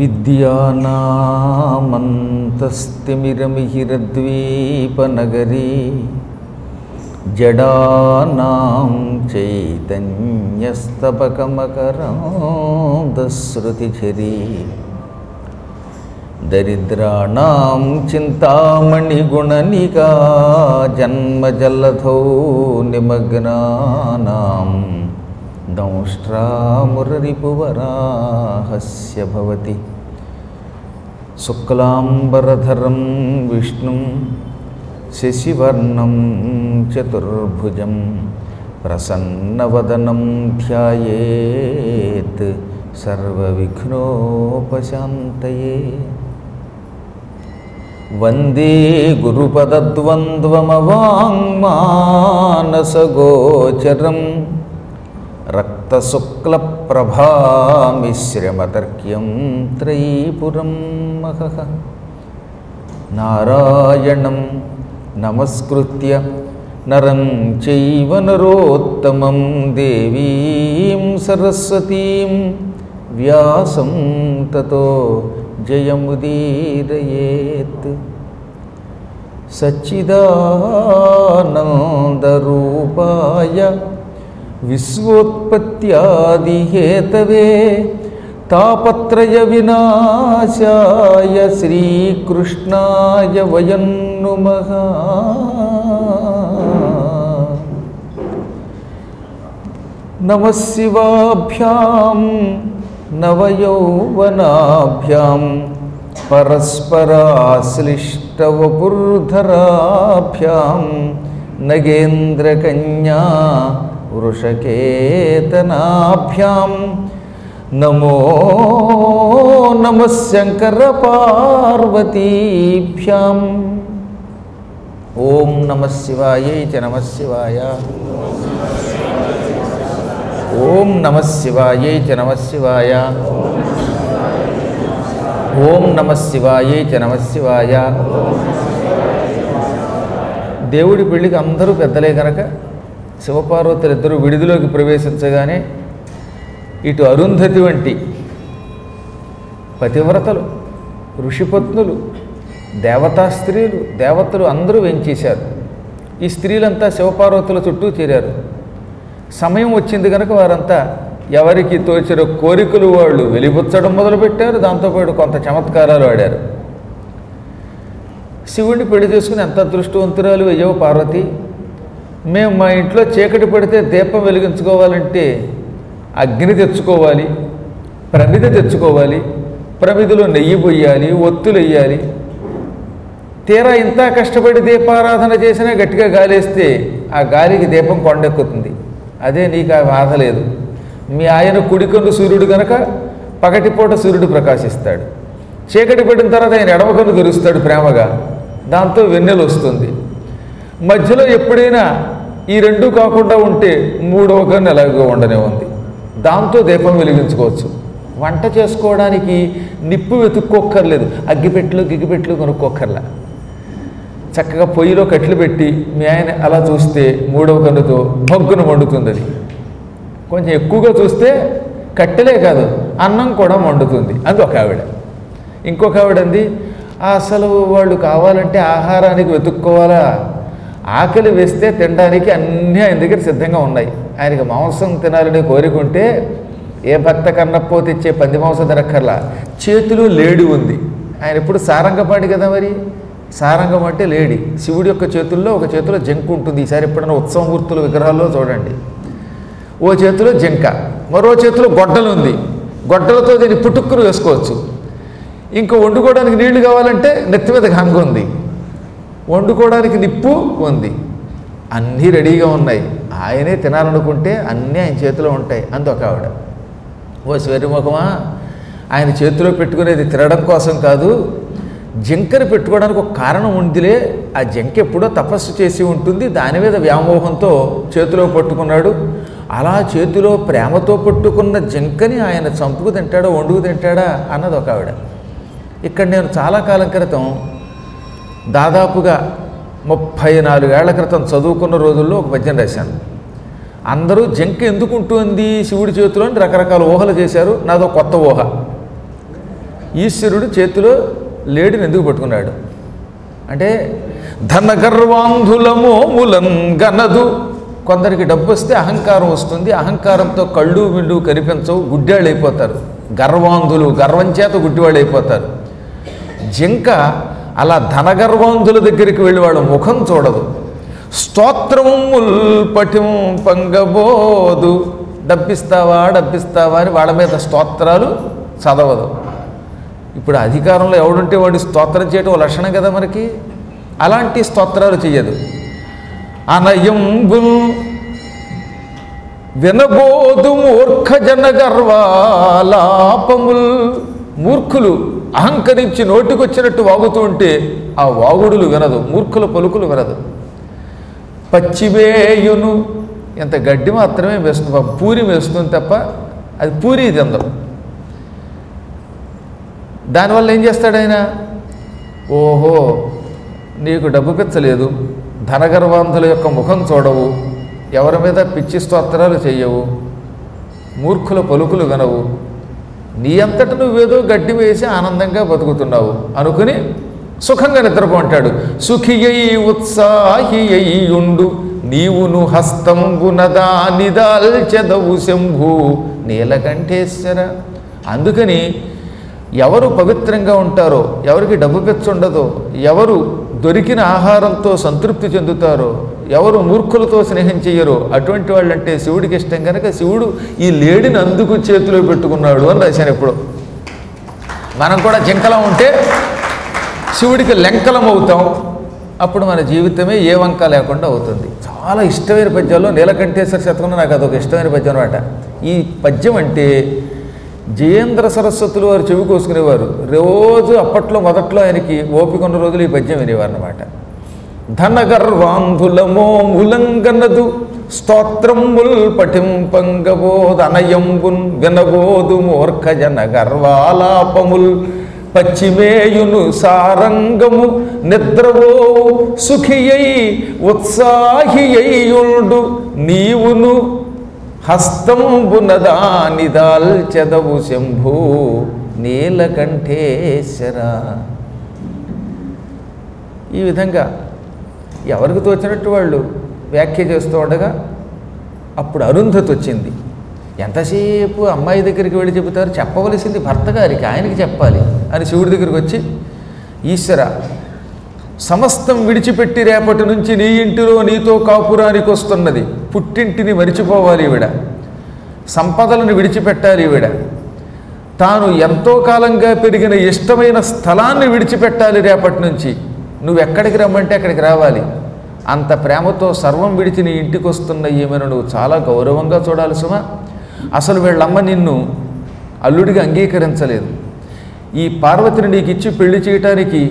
అవిద్యానామంతస్తిమిరమిహిరద్వీపనగరీ జడానాం చైతన్యస్తబకమకరాంధశ్రుతిఝరీ దరిద్రాణాం చింతామణిగుణనికా జన్మజలధౌ నిమగ్నానాం దంష్ట్రామురరిపువరాహస్య భవతి శుక్లాంబరధరం విష్ణుం శశివర్ణం చతుర్భుజం ప్రసన్నవదనం ధ్యాయేత్ సర్వవిఘ్నోపశాంతయే. వందే గురుపదద్వంద్వమవాంగ్మానసగోచరం రక్తశుక్లప్రభామిశ్రమతర్క్యం త్రైపురం మహః. నారాయణం నమస్కృత్య నరం చైవ నరోత్తమం దేవీం సరస్వతీం వ్యాసం తతో జయముదీరయేత్. సచ్చిదానందరూపాయ విశ్వోత్పత్యాదిహేతవే తాపత్రయ వినాశాయ శ్రీకృష్ణాయ వయం నుమః. నమః శివాభ్యాం నవయౌవనాభ్యాం పరస్పరాశ్లిష్టవపుర్ధరాభ్యాం నగేంద్రకన్యా వృషకేతనాభ్యాం నమో నమః శంకర పార్వతీభ్యాం. ఓం నమః శివాయై చ నమః శివాయ. ఓం నమః శివాయై చ నమః శివాయ. ఓం నమః శివాయై చ నమః శివాయ. దేవుడి పెళ్ళికి అందరూ పెద్దలే కనుక శివపార్వతులిద్దరూ విడిదిలోకి ప్రవేశించగానే ఇటు అరుంధతి వంటి పతివ్రతలు, ఋషిపత్నులు, దేవతా స్త్రీలు, దేవతలు అందరూ వెంచేశారు. ఈ స్త్రీలంతా శివపార్వతుల చుట్టూ చేరారు. సమయం వచ్చింది కనుక వారంతా ఎవరికి తోచిన కోరికలు వాళ్ళు వెలిబుచ్చడం మొదలుపెట్టారు. దాంతోపాటు కొంత చమత్కారాలు ఆడారు. శివుడిని పెళ్లి చేసుకుని ఎంత అదృష్టవంతురాలు అయ్యో పార్వతి, మేము మా ఇంట్లో చీకటి పడితే దీపం వెలిగించుకోవాలంటే అగ్ని తెచ్చుకోవాలి, ప్రమిద తెచ్చుకోవాలి, ప్రమిదిలో నెయ్యి పొయ్యాలి, ఒత్తులు వెయ్యాలి. తీరా ఇంత కష్టపడి దీపారాధన చేసినా గట్టిగా గాలేస్తే ఆ గాలికి దీపం కొండెక్కుతుంది. అదే నీకు ఆ బాధ లేదు. మీ ఆయన కుడికన్ను సూర్యుడు కనుక పగటిపూట సూర్యుడు ప్రకాశిస్తాడు. చీకటి పడిన తర్వాత ఆయన ఎడమ కన్ను తెరుస్తాడు ప్రేమగా, దాంతో వెన్నెలు వస్తుంది. మధ్యలో ఎప్పుడైనా ఈ రెండూ కాకుండా ఉంటే మూడవ కన్ను ఎలాగో ఉండనే ఉంది, దాంతో దీపం వెలిగించుకోవచ్చు. వంట చేసుకోవడానికి నిప్పు వెతుక్కోక్కర్లేదు, గిగిపెట్లు కొనుక్కోక్కర్లా. చక్కగా పొయ్యిలో కట్లు పెట్టి మీ ఆయన అలా చూస్తే మూడవ కన్నుతో భగ్గున మండుతుంది. అది కొంచెం ఎక్కువగా చూస్తే కట్టెలే కాదు అన్నం కూడా మండుతుంది. అది ఒక ఆవిడ. ఇంకొక ఆవిడ అంది, అసలు వాళ్ళు కావాలంటే ఆహారానికి వెతుక్కోవాలా, ఆకలి వేస్తే తినడానికి అన్నీ ఆయన దగ్గర సిద్ధంగా ఉన్నాయి. ఆయనకి మాంసం తినాలని కోరికుంటే ఏ భర్త కన్నప్పో తెచ్చే పంది మాంసం తినక్కర్లా, చేతిలో లేడి ఉంది. ఆయన ఎప్పుడు సారంగపాణి కదా, మరి సారంగం అంటే లేడి. శివుడి యొక్క చేతుల్లో ఒక చేతిలో జంకు ఉంటుంది. ఈసారి ఎప్పుడైనా ఉత్సవమూర్తుల విగ్రహాల్లో చూడండి, ఓ చేతిలో జంక, మరో చేతిలో గొడ్డలు ఉంది. గొడ్డలతో దీన్ని పుట్టుక్కును వేసుకోవచ్చు. ఇంకా వండుకోవడానికి నీళ్లు కావాలంటే నెత్తి మీద గంగ ఉంది, వండుకోవడానికి నిప్పు ఉంది, అన్నీ రెడీగా ఉన్నాయి. ఆయనే తినాలనుకుంటే అన్నీ ఆయన చేతిలో ఉంటాయి. అందుక ఆవిడ, ఓ స్వరిముఖమా, ఆయన చేతిలో పెట్టుకునేది తినడం కోసం కాదు, జింకని పెట్టుకోవడానికి ఒక కారణం ఉందిలే. ఆ జింక ఎప్పుడో తపస్సు చేసి ఉంటుంది, దాని మీద వ్యామోహంతో చేతిలో పట్టుకున్నాడు. అలా చేతిలో ప్రేమతో పట్టుకున్న జింకని ఆయన చంపుకు తింటాడా, వండుకు తింటాడా అన్నది ఒక ఆవిడ. ఇక్కడ నేను చాలా కాలం క్రితం, దాదాపుగా 34 ఏళ్ల క్రితం చదువుకున్న రోజుల్లో ఒక పద్యం రాశాను. అందరూ జింక ఎందుకు ఉంటుంది శివుడి చేతిలో అని రకరకాల ఊహలు చేశారు. నాదో కొత్త ఊహ. ఈశ్వరుడు చేతిలో లేడిని ఎందుకు పట్టుకున్నాడు అంటే ధనగర్వాంధులమో ములం గనదు. కొందరికి డబ్బు వస్తే అహంకారం వస్తుంది, అహంకారంతో కళ్ళు విండు కనిపించవు, గుడ్డివాళ్ళు అయిపోతారు. గర్వాంధులు, గర్వం చేత గుడ్డివాళ్ళు అయిపోతారు. జింక అలా ధనగర్వాంధుల దగ్గరికి వెళ్ళి వాళ్ళ ముఖం చూడదు. స్తోత్రముల్ పఠిం పంగబోదు, డబ్బిస్తావా డబ్బిస్తావా అని వాళ్ళ మీద స్తోత్రాలు చదవదు. ఇప్పుడు అధికారంలో ఎవడుంటే వాడి స్తోత్రం చేయటం ఓ లక్షణం కదా మనకి. అలాంటి స్తోత్రాలు చెయ్యదు. అనయంబుల్ వినబోదు మూర్ఖజన గర్వాలాపముల్. మూర్ఖులు అహంకరించి నోటికొచ్చినట్టు వాగుతూ ఉంటే ఆ వాగుడులు వినదు, మూర్ఖుల పలుకులు వినదు. పచ్చివేయును, ఎంత గడ్డి మాత్రమే వేస్తుంది, పూరి వేస్తుంది తప్ప అది పూరి తిందం. దానివల్ల ఏం చేస్తాడు ఆయన, ఓహో నీకు డబ్బు పెంచలేదు, ధనగర్వాంధుల యొక్క ముఖం చూడవు, ఎవరి మీద పిచ్చి స్తోత్రాలు చెయ్యవు, మూర్ఖుల పలుకులు వినవు, నీ అంతట నువ్వేదో గడ్డి వేసి ఆనందంగా బతుకుతున్నావు అనుకుని సుఖంగా నిద్రపోంటాడు. సుఖియై ఉత్సాహియుండు నీవును హస్తంబునదానిదాల్చెదవు శంభు నీలకంఠేశ్వర. అందుకని ఎవరు పవిత్రంగా ఉంటారో, ఎవరికి డబ్బు పెచ్చుండదో, ఎవరు దొరికిన ఆహారంతో సంతృప్తి చెందుతారో, ఎవరు మూర్ఖులతో స్నేహం చెయ్యరో అటువంటి వాళ్ళంటే శివుడికి ఇష్టం కనుక శివుడు ఈ లేడిని అందుకు చేతిలో పెట్టుకున్నాడు అని రాశాను. ఎప్పుడు మనం కూడా జింకలం ఉంటే శివుడికి లెంకలం అవుతాం, అప్పుడు మన జీవితమే ఏ వంక లేకుండా అవుతుంది. చాలా ఇష్టమైన పద్యాల్లో నీలకంఠేశ్వర శతకంలో నాకు అదొక ఇష్టమైన పద్యం అనమాట. ఈ పద్యం అంటే జయేంద్ర సరస్వతులు వారు చెవి కోసుకునేవారు. రోజు అప్పట్లో మొదట్లో ఆయనకి ఓపిక ఉన్న రోజులు ఈ పద్యం వినేవారు అన్నమాట. ధనగర్వాంధులమో ములంగనదు స్తోత్రముల్ పఠింపంగబోదు అనయంబున్ వినబోదు మూర్ఖజన గర్వాలాపముల్ పచ్చిమేయును సారంగము నిద్రవో సుఖియై ఉత్సాహియుండు నీవును హస్తంబునదానిదాల్చెదవు శంభు నీలకంఠేశ్వర. ఈ విధంగా ఎవరికి తోచినట్టు వాళ్ళు వ్యాఖ్య చేస్తూ ఉండగా అప్పుడు అరుంధతి వచ్చింది. ఎంతసేపు అమ్మాయి దగ్గరికి వెళ్ళి చెబుతారు, చెప్పవలసింది భర్త గారికి, ఆయనకి చెప్పాలి అని శివుడి దగ్గరికి వచ్చి, ఈశ్వర సమస్తం విడిచిపెట్టి రేపటి నుంచి నీ ఇంటిలో నీతో కాపురానికి వస్తున్నది, పుట్టింటిని మరిచిపోవాలి ఈవిడ, సంపదలను విడిచిపెట్టాలి ఈవిడ, తాను ఎంతో కాలంగా పెరిగిన ఇష్టమైన స్థలాన్ని విడిచిపెట్టాలి రేపటి నుంచి, నువ్వు ఎక్కడికి రమ్మంటే అక్కడికి రావాలి, అంత ప్రేమతో సర్వం విడిచి నీ ఇంటికి వస్తున్న ఈమెను నువ్వు చాలా గౌరవంగా చూడాలి సుమా. అసలు వీళ్ళమ్మ నిన్ను అల్లుడిగా అంగీకరించలేదు, ఈ పార్వతిని నీకు ఇచ్చి పెళ్లి చేయటానికి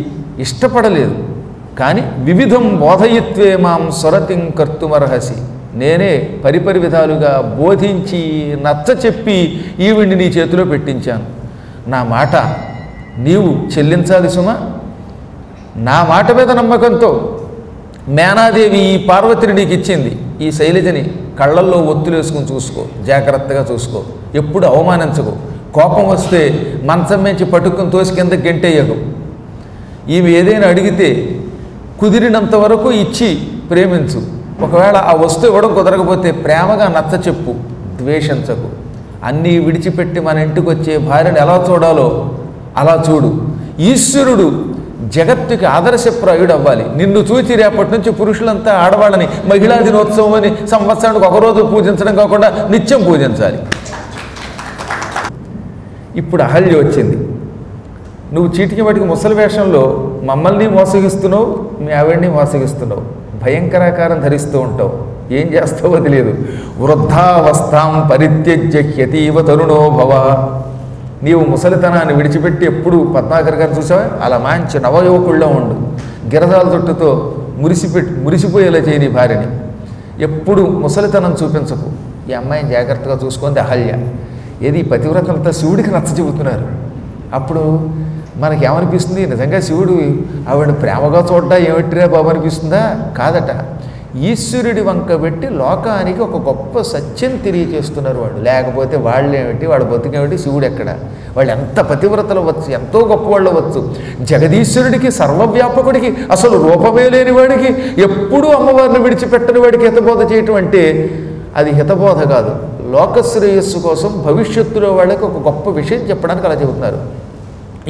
ఇష్టపడలేదు, కానీ వివిధం బోధయిత్వే మాం స్వరతిం కర్తుమర్హసి, నేనే పరిపరి విధాలుగా బోధించి నచ్చ చెప్పి ఈవిడ్ని నీ చేతిలో పెట్టించాను, నా మాట నీవు చెల్లించాలి సుమా. నా మాట మీద నమ్మకంతో మేనాదేవి ఈ పార్వతిని నీకు ఇచ్చింది, ఈ శైలజని కళ్ళల్లో ఒత్తులు వేసుకుని చూసుకో, జాగ్రత్తగా చూసుకో, ఎప్పుడు అవమానించకు, కోపం వస్తే మంచం నుంచి పట్టుకుని తోసి కింద గెంటేయకు, ఈమె ఏదైనా అడిగితే కుదిరినంత వరకు ఇచ్చి ప్రేమించు, ఒకవేళ ఆ వస్తువు ఇవ్వడం కుదరకపోతే ప్రేమగా నచ్చ చెప్పు, ద్వేషించకు, అన్నీ విడిచిపెట్టి మన ఇంటికి వచ్చే భార్యను ఎలా చూడాలో అలా చూడు. ఈశ్వరుడు జగత్తుకి ఆదర్శప్రాయుడు అవ్వాలి. నిన్ను చూచి రేపటి నుంచి పురుషులంతా ఆడవాళ్ళని మహిళా దినోత్సవం అని సంవత్సరానికి ఒకరోజు పూజించడం కాకుండా నిత్యం పూజించాలి. ఇప్పుడు అహల్య వచ్చింది, నువ్వు చీటికి వాటికి ముసలి వేషంలో మమ్మల్ని మోసగిస్తున్నావు, మీ ఆవిడ్ని మోసగిస్తున్నావు, భయంకరాకారం ధరిస్తూ ఉంటావు, ఏం చేస్తావో తెలియదు. వృద్ధావస్థాం పరిత్యజ్య హ్యతీవ తరుణో భవ. నీవు ముసలితనాన్ని విడిచిపెట్టి ఎప్పుడు పద్మాకర్ గారు చూసావా అలా మంచి నవయువకుల్లో ఉండు, గిరదాల చుట్టుతో మురిసిపోయేలా చేయి నీ భార్యని, ఎప్పుడు ముసలితనం చూపించకు, ఈ అమ్మాయిని జాగ్రత్తగా చూసుకుంది అహల్య. ఏది పతివ్రతంతా శివుడికి నచ్చ చెబుతున్నారు. అప్పుడు మనకేమనిపిస్తుంది, నిజంగా శివుడు ఆవిడ ప్రేమగా చూడ్డా ఏమిటిరా బాబు అనిపిస్తుందా? కాదట, ఈశ్వరుడి వంక పెట్టి లోకానికి ఒక గొప్ప సత్యం తెలియజేస్తున్నారు వాళ్ళు. లేకపోతే వాళ్ళేమిటి, వాళ్ళ బతుకేమిటి, శివుడు ఎక్కడ, వాళ్ళు ఎంత పతివ్రతలు అవ్వచ్చు, ఎంతో గొప్పవాళ్ళు అవ్వచ్చు. జగదీశ్వరుడికి, సర్వవ్యాపకుడికి, అసలు రూపమే లేని వాడికి, ఎప్పుడూ అమ్మవారిని విడిచిపెట్టని వాడికి హితబోధ చేయటం అంటే అది హితబోధ కాదు, లోకశ్రేయస్సు కోసం భవిష్యత్తులో వాళ్ళకి ఒక గొప్ప విషయం చెప్పడానికి అలా చెబుతున్నారు.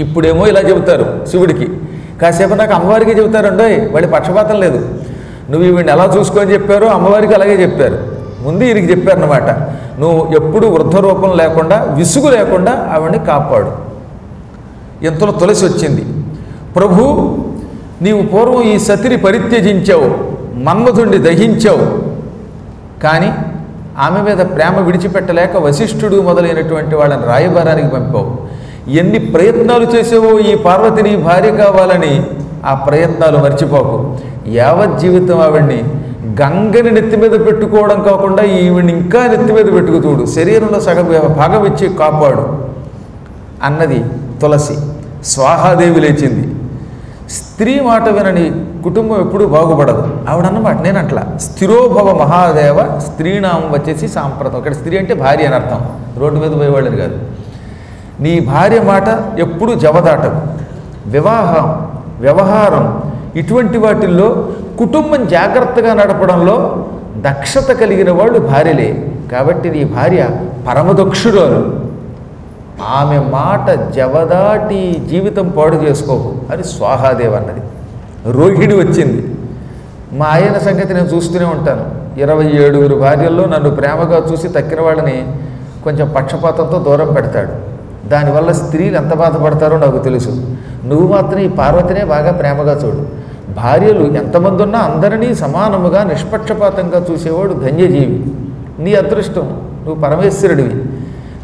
ఇప్పుడేమో ఇలా చెబుతారు శివుడికి, కాసేపు నాకు అమ్మవారికి చెబుతారండో, వాళ్ళ పక్షపాతం లేదు. నువ్వు వీడిని ఎలా చూసుకొని చెప్పారో అమ్మవారికి అలాగే చెప్పారు. ముందు వీరికి చెప్పారన్నమాట, నువ్వు ఎప్పుడు వృద్ధ రూపం లేకుండా, విసుగు లేకుండా ఆవిడ్ని కాపాడు. ఎంతలో తులసి వచ్చింది, ప్రభు నీవు పూర్వం ఈ సతిని పరిత్యజించావు, మన్మధుణ్ణి దహించావు, కానీ ఆమె మీద ప్రేమ విడిచిపెట్టలేక వశిష్ఠుడు మొదలైనటువంటి వాళ్ళని రాయబారానికి పంపావు. ఎన్ని ప్రయత్నాలు చేసావో ఈ పార్వతిని భార్య కావాలని, ఆ ప్రయత్నాలు మర్చిపోకు. యావత్ జీవితం ఆవిడ్ని గంగని నెత్తి మీద పెట్టుకోవడం కాకుండా ఈవిడ్ని ఇంకా నెత్తి మీద పెట్టుకుతూడు, శరీరంలో సగం భాగం ఇచ్చి కాపాడు అన్నది తులసి. స్వాహాదేవి లేచింది. స్త్రీ మాట వినని కుటుంబం ఎప్పుడూ బాగుపడదు. ఆవిడన్నమాట నేనట్లా, స్థిరోభవ మహాదేవ స్త్రీనాం వచ్చేసి సాంప్రతం. ఇక్కడ స్త్రీ అంటే భార్య అని అర్థం, రోడ్డు మీద పోయేవాళ్ళని కాదు. నీ భార్య మాట ఎప్పుడూ జవదాటదు. వ్యవహారం ఇటువంటి వాటిల్లో కుటుంబం జాగ్రత్తగా నడపడంలో దక్షత కలిగిన వాళ్ళు భార్యలే. కాబట్టి నీ భార్య పరమదక్షురాలు, ఆమె మాట జవదాటి జీవితం పాడు చేసుకోకు అని స్వాహాదేవి అన్నది. రోహిణి వచ్చింది. మా ఆయన సంగతి నేను చూస్తూనే ఉంటాను. 27 భార్యల్లో నన్ను ప్రేమగా చూసి తక్కిన వాళ్ళని కొంచెం పక్షపాతంతో దూరం పెడతాడు. దానివల్ల స్త్రీలు ఎంత బాధపడతారో నాకు తెలుసు. నువ్వు మాత్రం ఈ పార్వతినే బాగా ప్రేమగా చూడు. భార్యలు ఎంతమంది ఉన్నా అందరినీ సమానముగా నిష్పక్షపాతంగా చూసేవాడు ధన్యజీవి. నీ అదృష్టం, నువ్వు పరమేశ్వరుడివి.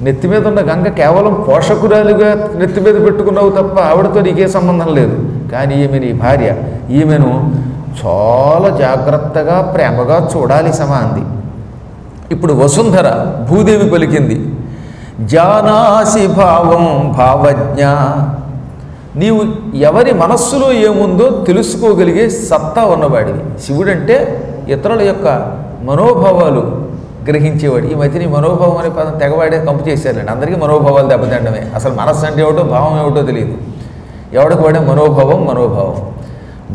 నెత్తి మీద ఉన్న గంగ కేవలం పోషకురాలుగా నెత్తి మీద పెట్టుకున్నావు తప్ప ఆవిడతో నీకే సంబంధం లేదు. కానీ ఈమె నీ భార్య, ఈమెను చాలా జాగ్రత్తగా ప్రేమగా చూడాలి సమాంది. ఇప్పుడు వసుంధర భూదేవి పలికింది, జానాసి భావం భావజ్ఞ, నీవు ఎవరి మనస్సులో ఏముందో తెలుసుకోగలిగే సత్తా ఉన్నవాడివి. శివుడంటే ఇతరుల యొక్క మనోభావాలు గ్రహించేవాడు. ఈ మధ్య నీ మనోభావం అనే పదం తెగవాడే కంపు చేశారండి. అందరికీ మనోభావాలు దెబ్బతిండమే. అసలు మనస్సు అంటే ఏమిటో, భావం ఏమిటో తెలియదు. ఎవడికి వాడే మనోభావం.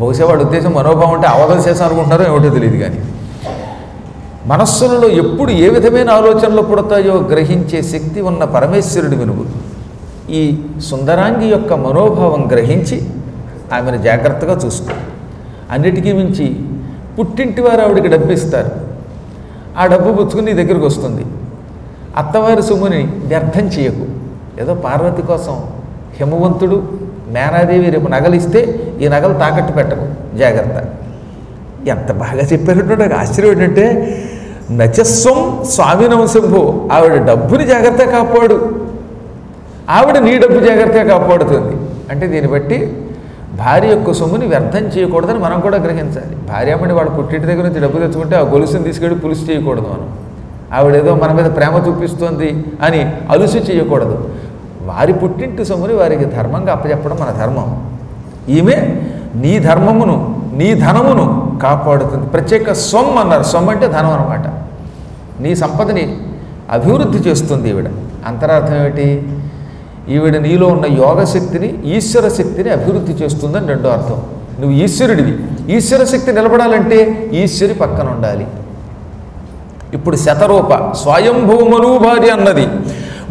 బహుశా వాడి ఉద్దేశం మనోభావం అంటే అవధం చేసాం అనుకుంటున్నారో ఏమిటో తెలియదు. కానీ మనస్సులలో ఎప్పుడు ఏ విధమైన ఆలోచనలు పుడతాయో గ్రహించే శక్తి ఉన్న పరమేశ్వరుడు వినుగు. ఈ సుందరాంగి యొక్క మనోభావం గ్రహించి ఆమెను జాగ్రత్తగా చూసుకో. అన్నిటికీ మించి పుట్టింటి వారు ఆవిడికి డబ్బు ఇస్తారు. ఆ డబ్బు పుచ్చుకుని నీ దగ్గరికి వస్తుంది. అత్తవారి సొమ్ముని వ్యర్థం చేయకు. ఏదో పార్వతి కోసం హిమవంతుడు మేనాదేవి రేపు నగలిస్తే ఈ నగలు తాకట్టు పెట్టకు, జాగ్రత్త. ఎంత బాగా చెప్పారంటే నాకు ఆశ్చర్యం ఏంటంటే, నచస్వం స్వామినం శంభో, ఆవిడ డబ్బుని జాగ్రత్తగా కాపాడు, ఆవిడ నీ డబ్బు జాగ్రత్తగా కాపాడుతుంది. అంటే దీన్ని బట్టి భార్య యొక్క సొమ్ముని వ్యర్థం చేయకూడదని మనం కూడా గ్రహించాలి. భార్యామణి వాళ్ళ పుట్టింటి దగ్గర నుంచి డబ్బు తెచ్చుకుంటే ఆ గొలుసుని తీసుకెళ్ళి పులుసు చేయకూడదు. మనం ఆవిడేదో మన మీద ప్రేమ చూపిస్తోంది అని అలుసు చేయకూడదు. వారి పుట్టింటి సొమ్ముని వారికి ధర్మంగా అప్పచెప్పడం మన ధర్మం. ఈమె నీ ధర్మమును, నీ ధనమును కాపాడుతుంది. ప్రత్యేక స్వం అన్నారు. స్వం అంటే ధనం అన్నమాట. నీ సంపదని అభివృద్ధి చేస్తుంది ఈవిడ. అంతరార్థం ఏమిటి? ఈవిడ నీలో ఉన్న యోగ శక్తిని, ఈశ్వర శక్తిని అభివృద్ధి చేస్తుందని రెండో అర్థం. నువ్వు ఈశ్వరుడివి. ఈశ్వర శక్తి నిలబడాలంటే ఈశ్వరి పక్కన ఉండాలి. ఇప్పుడు శతరూప స్వయంభూమను భార్య అన్నది.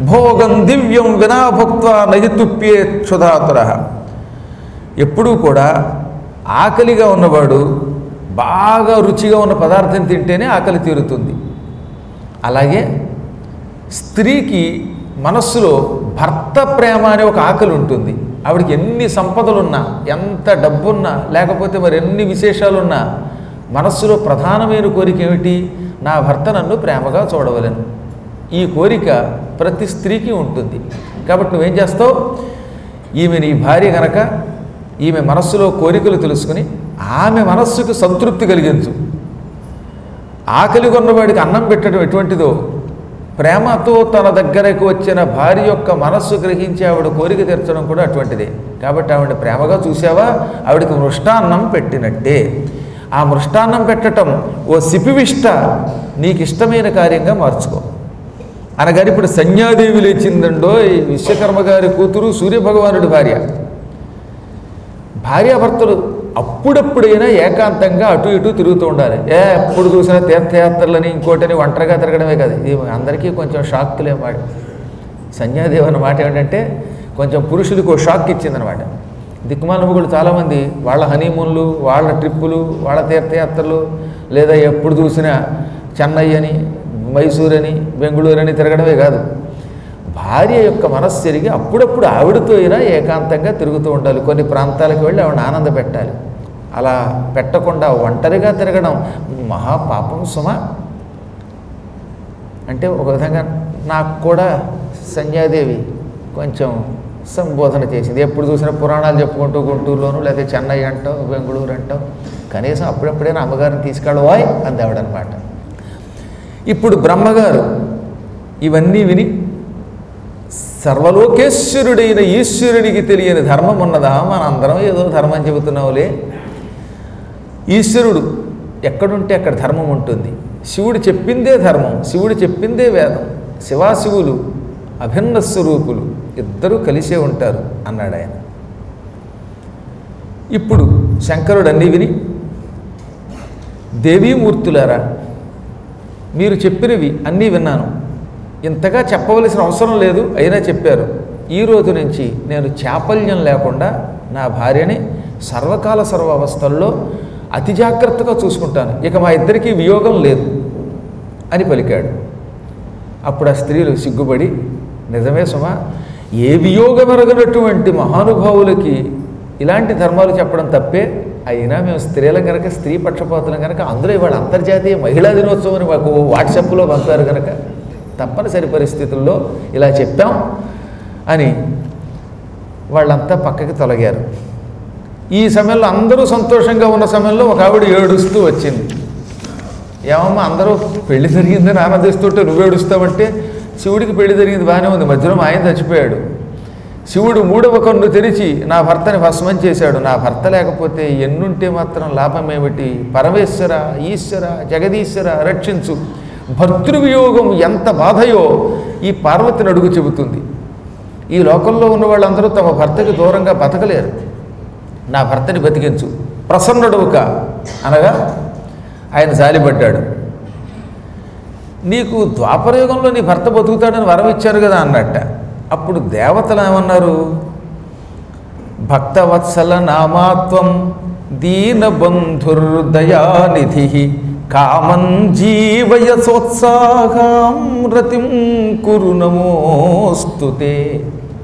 భోగం దివ్యం వినాభుక్త్వా నహితుప్యే క్షుధాతుర. ఎప్పుడూ కూడా ఆకలిగా ఉన్నవాడు బాగా రుచిగా ఉన్న పదార్థం తింటేనే ఆకలి తీరుతుంది. అలాగే స్త్రీకి మనస్సులో భర్త ప్రేమ అనే ఒక ఆకలి ఉంటుంది. ఆవిడకి ఎన్ని సంపదలున్నా, ఎంత డబ్బున్నా, లేకపోతే మరి ఎన్ని విశేషాలున్నా మనస్సులో ప్రధానమైన కోరిక ఏమిటి? నా భర్త నన్ను ప్రేమగా చూడవలెను. ఈ కోరిక ప్రతి స్త్రీకి ఉంటుంది. కాబట్టి నువ్వేం చేస్తావు? ఈమె నీ భార్య కనుక ఈమె మనస్సులో కోరికలు తెలుసుకుని ఆమె మనస్సుకు సంతృప్తి కలిగించు. ఆకలి కొన్నవాడికి అన్నం పెట్టడం ఎటువంటిదో, ప్రేమతో తన దగ్గరకు వచ్చిన భార్య యొక్క మనస్సు గ్రహించి ఆవిడ కోరిక తీర్చడం కూడా అటువంటిదే. కాబట్టి ఆవిడ ప్రేమగా చూసావా, ఆవిడకి మృష్టాన్నం పెట్టినట్టే. ఆ మృష్టాన్నం పెట్టడం ఓ సిపివిష్ట నీకు ఇష్టమైన కార్యంగా మార్చుకో అనగాని ఇప్పుడు సంధ్యాదేవి లేచిందండో ఈ విశ్వకర్మ గారి కూతురు సూర్యభగవానుడి భార్యాభర్తలు అప్పుడప్పుడైనా ఏకాంతంగా అటు ఇటు తిరుగుతూ ఉండాలి. ఎప్పుడు చూసినా తీర్థయాత్రలని ఇంకోటని ఒంటరిగా తిరగడమే కాదు. ఇది అందరికీ కొంచెం షాక్లే మాట. సంధ్యాదేవి అన్న మాట ఏమిటంటే కొంచెం పురుషులకు ఓ షాక్ ఇచ్చిందనమాట. దిక్కుమాలముగులు చాలామంది వాళ్ళ హనీమూన్లు, వాళ్ళ ట్రిప్పులు, వాళ్ళ తీర్థయాత్రలు, లేదా ఎప్పుడు చూసినా చెన్నై అని, మైసూర్ అని, బెంగళూరు అని తిరగడమే కాదు, భార్య యొక్క మనస్సు తిరిగి అప్పుడప్పుడు ఆవిడతో అయినా ఏకాంతంగా తిరుగుతూ ఉండాలి. కొన్ని ప్రాంతాలకు వెళ్ళి ఆవిడ ఆనంద పెట్టాలి. అలా పెట్టకుండా ఒంటరిగా తిరగడం మహాపాపం సుమ. అంటే ఒక విధంగా నాకు కూడా సంధ్యాదేవి కొంచెం సంబోధన చేసింది. ఎప్పుడు చూసినా పురాణాలు చెప్పుకుంటూ గుంటూరులోను, లేకపోతే చెన్నై అంటావు, బెంగళూరు అంటావు, కనీసం అప్పుడప్పుడైనా అమ్మగారిని తీసుకెళ్ళవాయ్ అందావిడనమాట. ఇప్పుడు బ్రహ్మగారు ఇవన్నీ విని సర్వలోకేశ్వరుడైన ఈశ్వరుడికి తెలియని ధర్మం ఉన్నదా, మనందరం ఏదో ధర్మం చెబుతున్నావులే, ఈశ్వరుడు ఎక్కడుంటే అక్కడ ధర్మం ఉంటుంది, శివుడు చెప్పిందే ధర్మం, శివుడు చెప్పిందే వేదం, శివాశివులు అభిన్న స్వరూపులు, ఇద్దరూ కలిసే ఉంటారు అన్నాడు ఆయన. ఇప్పుడు శంకరుడు అన్నీ విని, దేవీమూర్తులారా మీరు చెప్పినవి అన్నీ విన్నాను, ఇంతగా చెప్పవలసిన అవసరం లేదు, అయినా చెప్పారు. ఈ రోజు నుంచి నేను చాపల్యం లేకుండా నా భార్యని సర్వకాల సర్వ అవస్థల్లో అతి జాగ్రత్తగా చూసుకుంటాను, ఇక మా ఇద్దరికీ వియోగం లేదు అని పలికాడు. అప్పుడు ఆ స్త్రీలు సిగ్గుపడి, నిజమే సుమా, ఏ వియోగమెరగనటువంటి మహానుభావులకి ఇలాంటి ధర్మాలు చెప్పడం తప్పే, అయినా మేము స్త్రీలం కనుక, స్త్రీ పక్షపాతులం కనుక, అందులో ఇవాళ అంతర్జాతీయ మహిళా దినోత్సవం అని మాకు వాట్సాప్లో పంపారు కనుక తప్పనిసరి పరిస్థితుల్లో ఇలా చెప్పాం అని వాళ్ళంతా పక్కకి తొలగారు. ఈ సమయంలో అందరూ సంతోషంగా ఉన్న సమయంలో ఒక ఆవిడ ఏడుస్తూ వచ్చింది. ఏమమ్మా అందరూ పెళ్లి జరిగిందని ఆనందిస్తుంటే నువ్వు ఏడుస్తావంటే, శివుడికి పెళ్లి జరిగింది బాగానే ఉంది, మధ్యలో మా ఆయన చచ్చిపోయాడు, శివుడు మూడవ కన్ను తెరిచి నా భర్తని భస్మం చేశాడు, నా భర్త లేకపోతే ఎన్నుంటే మాత్రం లాభం ఏమిటి, పరమేశ్వర ఈశ్వర జగదీశ్వర రక్షించు, భర్తృవియోగం ఎంత బాధయో ఈ పార్వతిని అడుగు చెబుతుంది. ఈ లోకంలో ఉన్న వాళ్ళందరూ తమ భర్తకి దూరంగా బతకలేరు, నా భర్తని బతికించు, ప్రసన్నుడవుక అనగా ఆయన జాలిపడ్డాడు. నీకు ద్వాపరయుగంలో నీ భర్త బతుకుతాడని వరం ఇచ్చారు కదా అన్నట్ట. అప్పుడు దేవతలు ఏమన్నారు, భక్తవత్సల నామాత్వం దీనబంధుర్దయానిధి కామం జీవయ సోత్సాహం రతిం కురు నమోస్తుతే.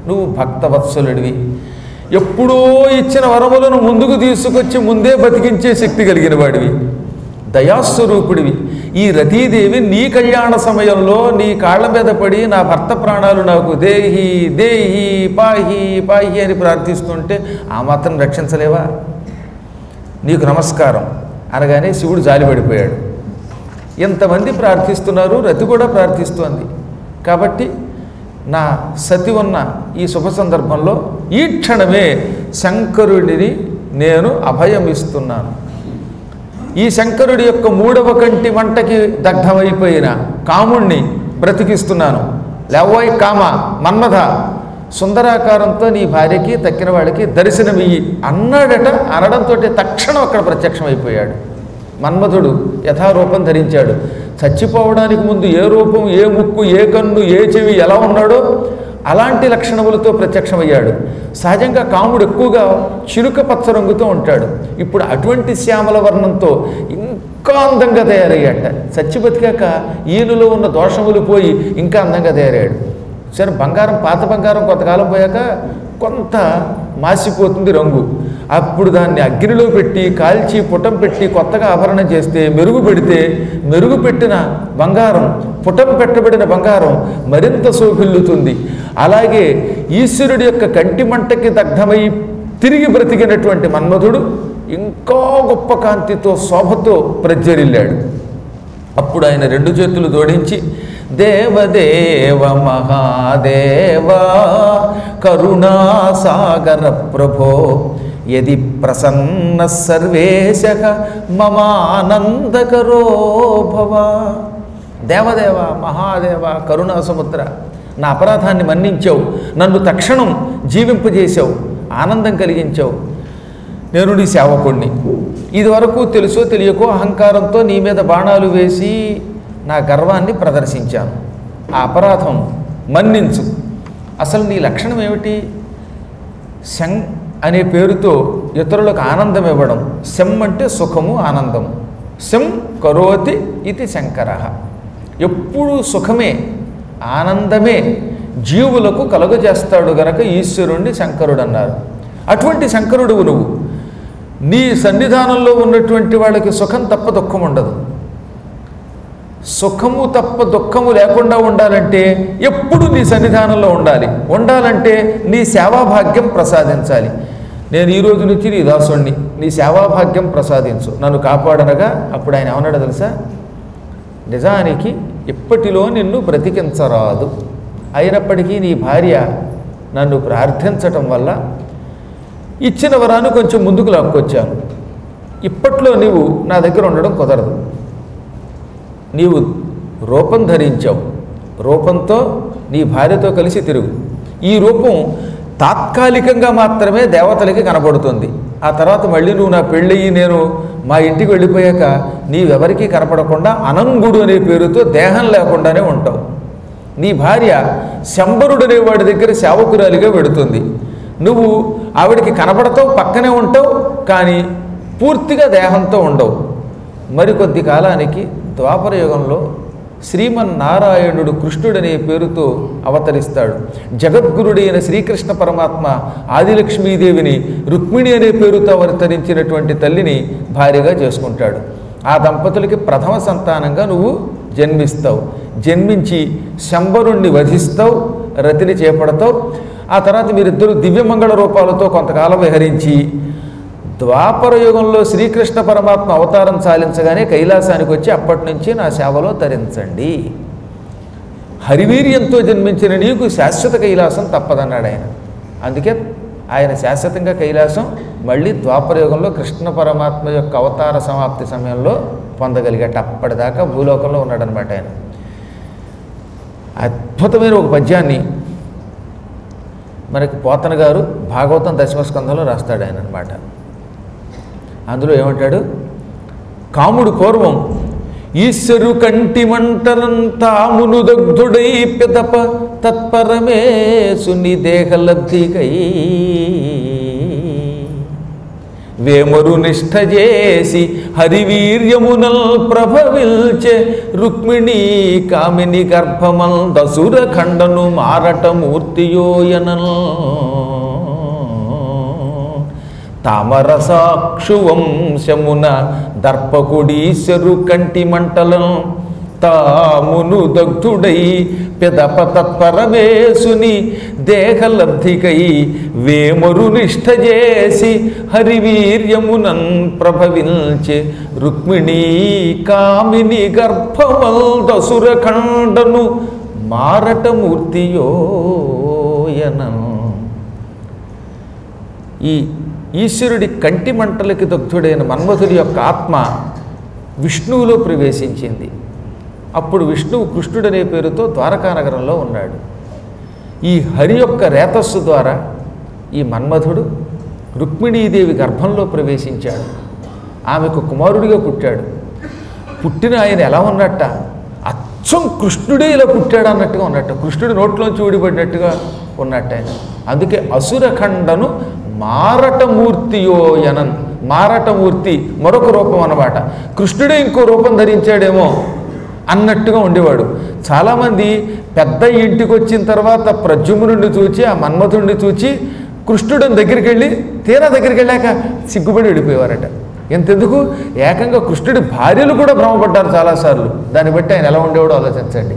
నువ్వు భక్తవత్సలుడివి, ఎప్పుడో ఇచ్చిన వరములను ముందుకు తీసుకొచ్చి ముందే బతికించే శక్తి కలిగిన వాడివి, దయాస్వరూపుడివి. ఈ రతీదేవి నీ కళ్యాణ సమయంలో నీ కాళ్ళ మీద పడి నా భర్త ప్రాణాలు నాకు దేహి దేహి పాహి పాహి అని ప్రార్థిస్తుంటే ఆ మాత్రం రక్షించలేవా, నీకు నమస్కారం అనగానే శివుడు జాలిపడిపోయాడు. ఎంతమంది ప్రార్థిస్తున్నారు, రతి కూడా ప్రార్థిస్తోంది కాబట్టి నా సతి ఉన్న ఈ శుభ సందర్భంలో ఈ క్షణమే శంకరుడిని నేను అభయమిస్తున్నాను. ఈ శంకరుడి యొక్క మూడవ కంటి మంటకి దగ్ధమైపోయిన కాముణ్ణి బ్రతికిస్తున్నాను. లేవోయ్ కామ మన్మథ, సుందరాకారంతో నీ భార్యకి తక్కిన వాడికి దర్శనమియ్యి అన్నాడట. అనడంతో తక్షణం అక్కడ ప్రత్యక్షమైపోయాడు. మన్మథుడు యథారూపం ధరించాడు. చచ్చిపోవడానికి ముందు ఏ రూపం, ఏ ముక్కు, ఏ కన్ను, ఏ చెవి ఎలా ఉన్నాడో అలాంటి లక్షణములతో ప్రత్యక్షమయ్యాడు. సహజంగా కాముడు ఎక్కువగా చిరుక పచ్చ రంగుతో ఉంటాడు. ఇప్పుడు అటువంటి శ్యామల వర్ణంతో ఇంకా అందంగా తయారయ్యాట. చచ్చి బతికాక ఈయనలో ఉన్న దోషములు పోయి ఇంకా అందంగా తయారయ్యాడు. సరే, బంగారం, పాత బంగారం కొంతకాలం పోయాక కొంత మాసిపోతుంది రంగు. అప్పుడు దాన్ని అగ్నిలో పెట్టి కాల్చి పుటం పెట్టి కొత్తగా ఆభరణం చేస్తే, మెరుగు పెడితే మెరుగు పెట్టిన బంగారం, పుటం పెట్టబడిన బంగారం మరింత శోభిల్లుతుంది. అలాగే ఈశ్వరుడి యొక్క కంటి మంటకి దగ్ధమై తిరిగి బ్రతికినటువంటి మన్మధుడు ఇంకా గొప్ప కాంతితో శోభతో ప్రజ్వరిల్లాడు. అప్పుడు ఆయన రెండు చేతులు జోడించి, దేవదేవ మహాదేవ కరుణాసాగర ప్రభో యది ప్రసన్న సర్వేశ మమానందకరో భవ. దేవదేవ మహాదేవ కరుణాసముద్ర, నా అపరాధాన్ని మన్నించావు, నన్ను తక్షణం జీవింపజేశావు, ఆనందం కలిగించావు. నేను నీ సేవకుణ్ణి. ఇదివరకు తెలుసో తెలియకో అహంకారంతో నీ మీద బాణాలు వేసి నా గర్వాన్ని ప్రదర్శించాను. ఆ అపరాధం మన్నించు. అసలు నీ లక్షణం ఏమిటి? శం అనే పేరుతో ఇతరులకు ఆనందం ఇవ్వడం. శం అంటే సుఖము, ఆనందం. శం కరోతి ఇది శంకర. ఎప్పుడూ సుఖమే, ఆనందమే జీవులకు కలుగజేస్తాడు గనక ఈశ్వరుణ్ణి శంకరుడు అన్నారు. అటువంటి శంకరుడువు నువ్వు. నీ సన్నిధానంలో ఉన్నటువంటి వాళ్ళకి సుఖం తప్ప దుఃఖం ఉండదు. సుఖము తప్ప దుఃఖము లేకుండా ఉండాలంటే ఎప్పుడు నీ సన్నిధానంలో ఉండాలి. ఉండాలంటే నీ సేవాభాగ్యం ప్రసాదించాలి. నేను ఈ రోజు నుంచి నీ దాసుణ్ణి, నీ సేవాభాగ్యం ప్రసాదించు, నన్ను కాపాడనగా అప్పుడు ఆయన ఏమన్నాడో తెలుసా? నిజానికి ఇప్పటిలో నిన్ను బ్రతికించరాదు, అయినప్పటికీ నీ భార్య నన్ను ప్రార్థించటం వల్ల ఇచ్చిన వరాన్ని కొంచెం ముందుకు లాక్కొచ్చాను. ఇప్పట్లో నీవు నా దగ్గర ఉండడం కుదరదు. నీవు రూపం ధరించావు, రూపంతో నీ భార్యతో కలిసి తిరుగు. ఈ రూపం తాత్కాలికంగా మాత్రమే దేవతలకి కనపడుతుంది. ఆ తర్వాత మళ్ళీ నువ్వు నా పెళ్ళయి నేను మా ఇంటికి వెళ్ళిపోయాక నీవెవరికీ కనపడకుండా అనంగుడు అనే పేరుతో దేహం లేకుండానే ఉంటావు. నీ భార్య శంబరుడు అనేవాడి దగ్గర సేవకురాలిగా పెడుతుంది. నువ్వు ఆవిడికి కనపడతావు, పక్కనే ఉంటావు, కానీ పూర్తిగా దేహంతో ఉండవు. మరికొద్ది కాలానికి ద్వాపరయుగంలో శ్రీమన్నారాయణుడు కృష్ణుడనే పేరుతో అవతరిస్తాడు. జగద్గురుడైన శ్రీకృష్ణ పరమాత్మ ఆదిలక్ష్మీదేవిని రుక్మిణి అనే పేరుతో అవతరించినటువంటి తల్లిని భార్యగా చేసుకుంటాడు. ఆ దంపతులకి ప్రథమ సంతానంగా నువ్వు జన్మిస్తావు. జన్మించి శంబరుణ్ణి వధిస్తావు, రతిని చేపడతావు. ఆ తర్వాత మీరిద్దరూ దివ్యమంగళ రూపాలతో కొంతకాలం విహరించి ద్వాపర యుగంలో శ్రీకృష్ణ పరమాత్మ అవతారం చాలించగానే కైలాసానికి వచ్చి అప్పటి నుంచి నా సేవలో తరించండి. హరివీర్యంతో జన్మించిన నీకు శాశ్వత కైలాసం తప్పదన్నాడు ఆయన. అందుకే ఆయన శాశ్వతంగా కైలాసం మళ్ళీ ద్వాపర యుగంలో కృష్ణ పరమాత్మ యొక్క అవతార సమాప్తి సమయంలో పొందగలిగట. అప్పటిదాకా భూలోకంలో ఉన్నాడనమాట ఆయన. అద్భుతమైన ఒక పద్యాన్ని మనకి పోతన గారు భాగవతం దశమస్కంధంలో రాస్తాడు ఆయన అనమాట. అందులో ఏమంటాడు? కాముడు పూర్వం ఈశ్వరు కంటి మంటలంతామును దగ్ధుడై పిదప తత్పరమేశుని దేహలబ్ధికై వేమరు నిష్ఠ చేసి హరివీర్యమునల్ ప్రభవిల్చే రుక్మిణీ కామిని గర్భమల్ దసుర ఖండను మారట మూర్తియోయనల్ తామరసాక్షు వంశమున దర్పకుడీశ్వరు కంటి మంటలం తామును దగ్ధుడై పెదప తత్పరమేశుని దేహలబ్ధికై వేమరు నిష్ఠ చేసి హరివీర్యమునన్ ప్రభవిల్చే రుక్మిణీ కామిని గర్భమల్ దసుర ఖండను మారట మూర్తియోయనం. ఈ ఈశ్వరుడి కంటి మంటలకి దగ్ధుడైన మన్మథుడి యొక్క ఆత్మ విష్ణువులో ప్రవేశించింది. అప్పుడు విష్ణువు కృష్ణుడనే పేరుతో ద్వారకానగరంలో ఉన్నాడు. ఈ హరి యొక్క రేతస్సు ద్వారా ఈ మన్మథుడు రుక్మిణీదేవి గర్భంలో ప్రవేశించాడు. ఆమెకు కుమారుడిగా పుట్టాడు. పుట్టిన ఆయన ఎలా ఉన్నట్ట? అచ్చం కృష్ణుడే ఇలా పుట్టాడు అన్నట్టుగా ఉన్నట్ట. కృష్ణుడి నోట్లోంచి ఊడిపడినట్టుగా ఉన్నట్ట ఆయన. అందుకే అసురఖండను మారటమూర్తియోయనన్. మారటమూర్తి మరొక రూపం అన్నమాట. కృష్ణుడే ఇంకో రూపం ధరించాడేమో అన్నట్టుగా ఉండేవాడు. చాలామంది పెద్ద ఇంటికి వచ్చిన తర్వాత ప్రద్యుమ్నుడిని చూచి ఆ మన్మథుడిని చూచి కృష్ణుడిని దగ్గరికి వెళ్ళి తీరా దగ్గరికి వెళ్ళాక సిగ్గుపడి వెళ్ళిపోయేవారట. ఎంతెందుకు ఏకంగా కృష్ణుడి భార్యలు కూడా భ్రమపడ్డారు చాలాసార్లు. దాన్ని బట్టి ఆయన ఎలా ఉండేవాడో ఆలోచించండి.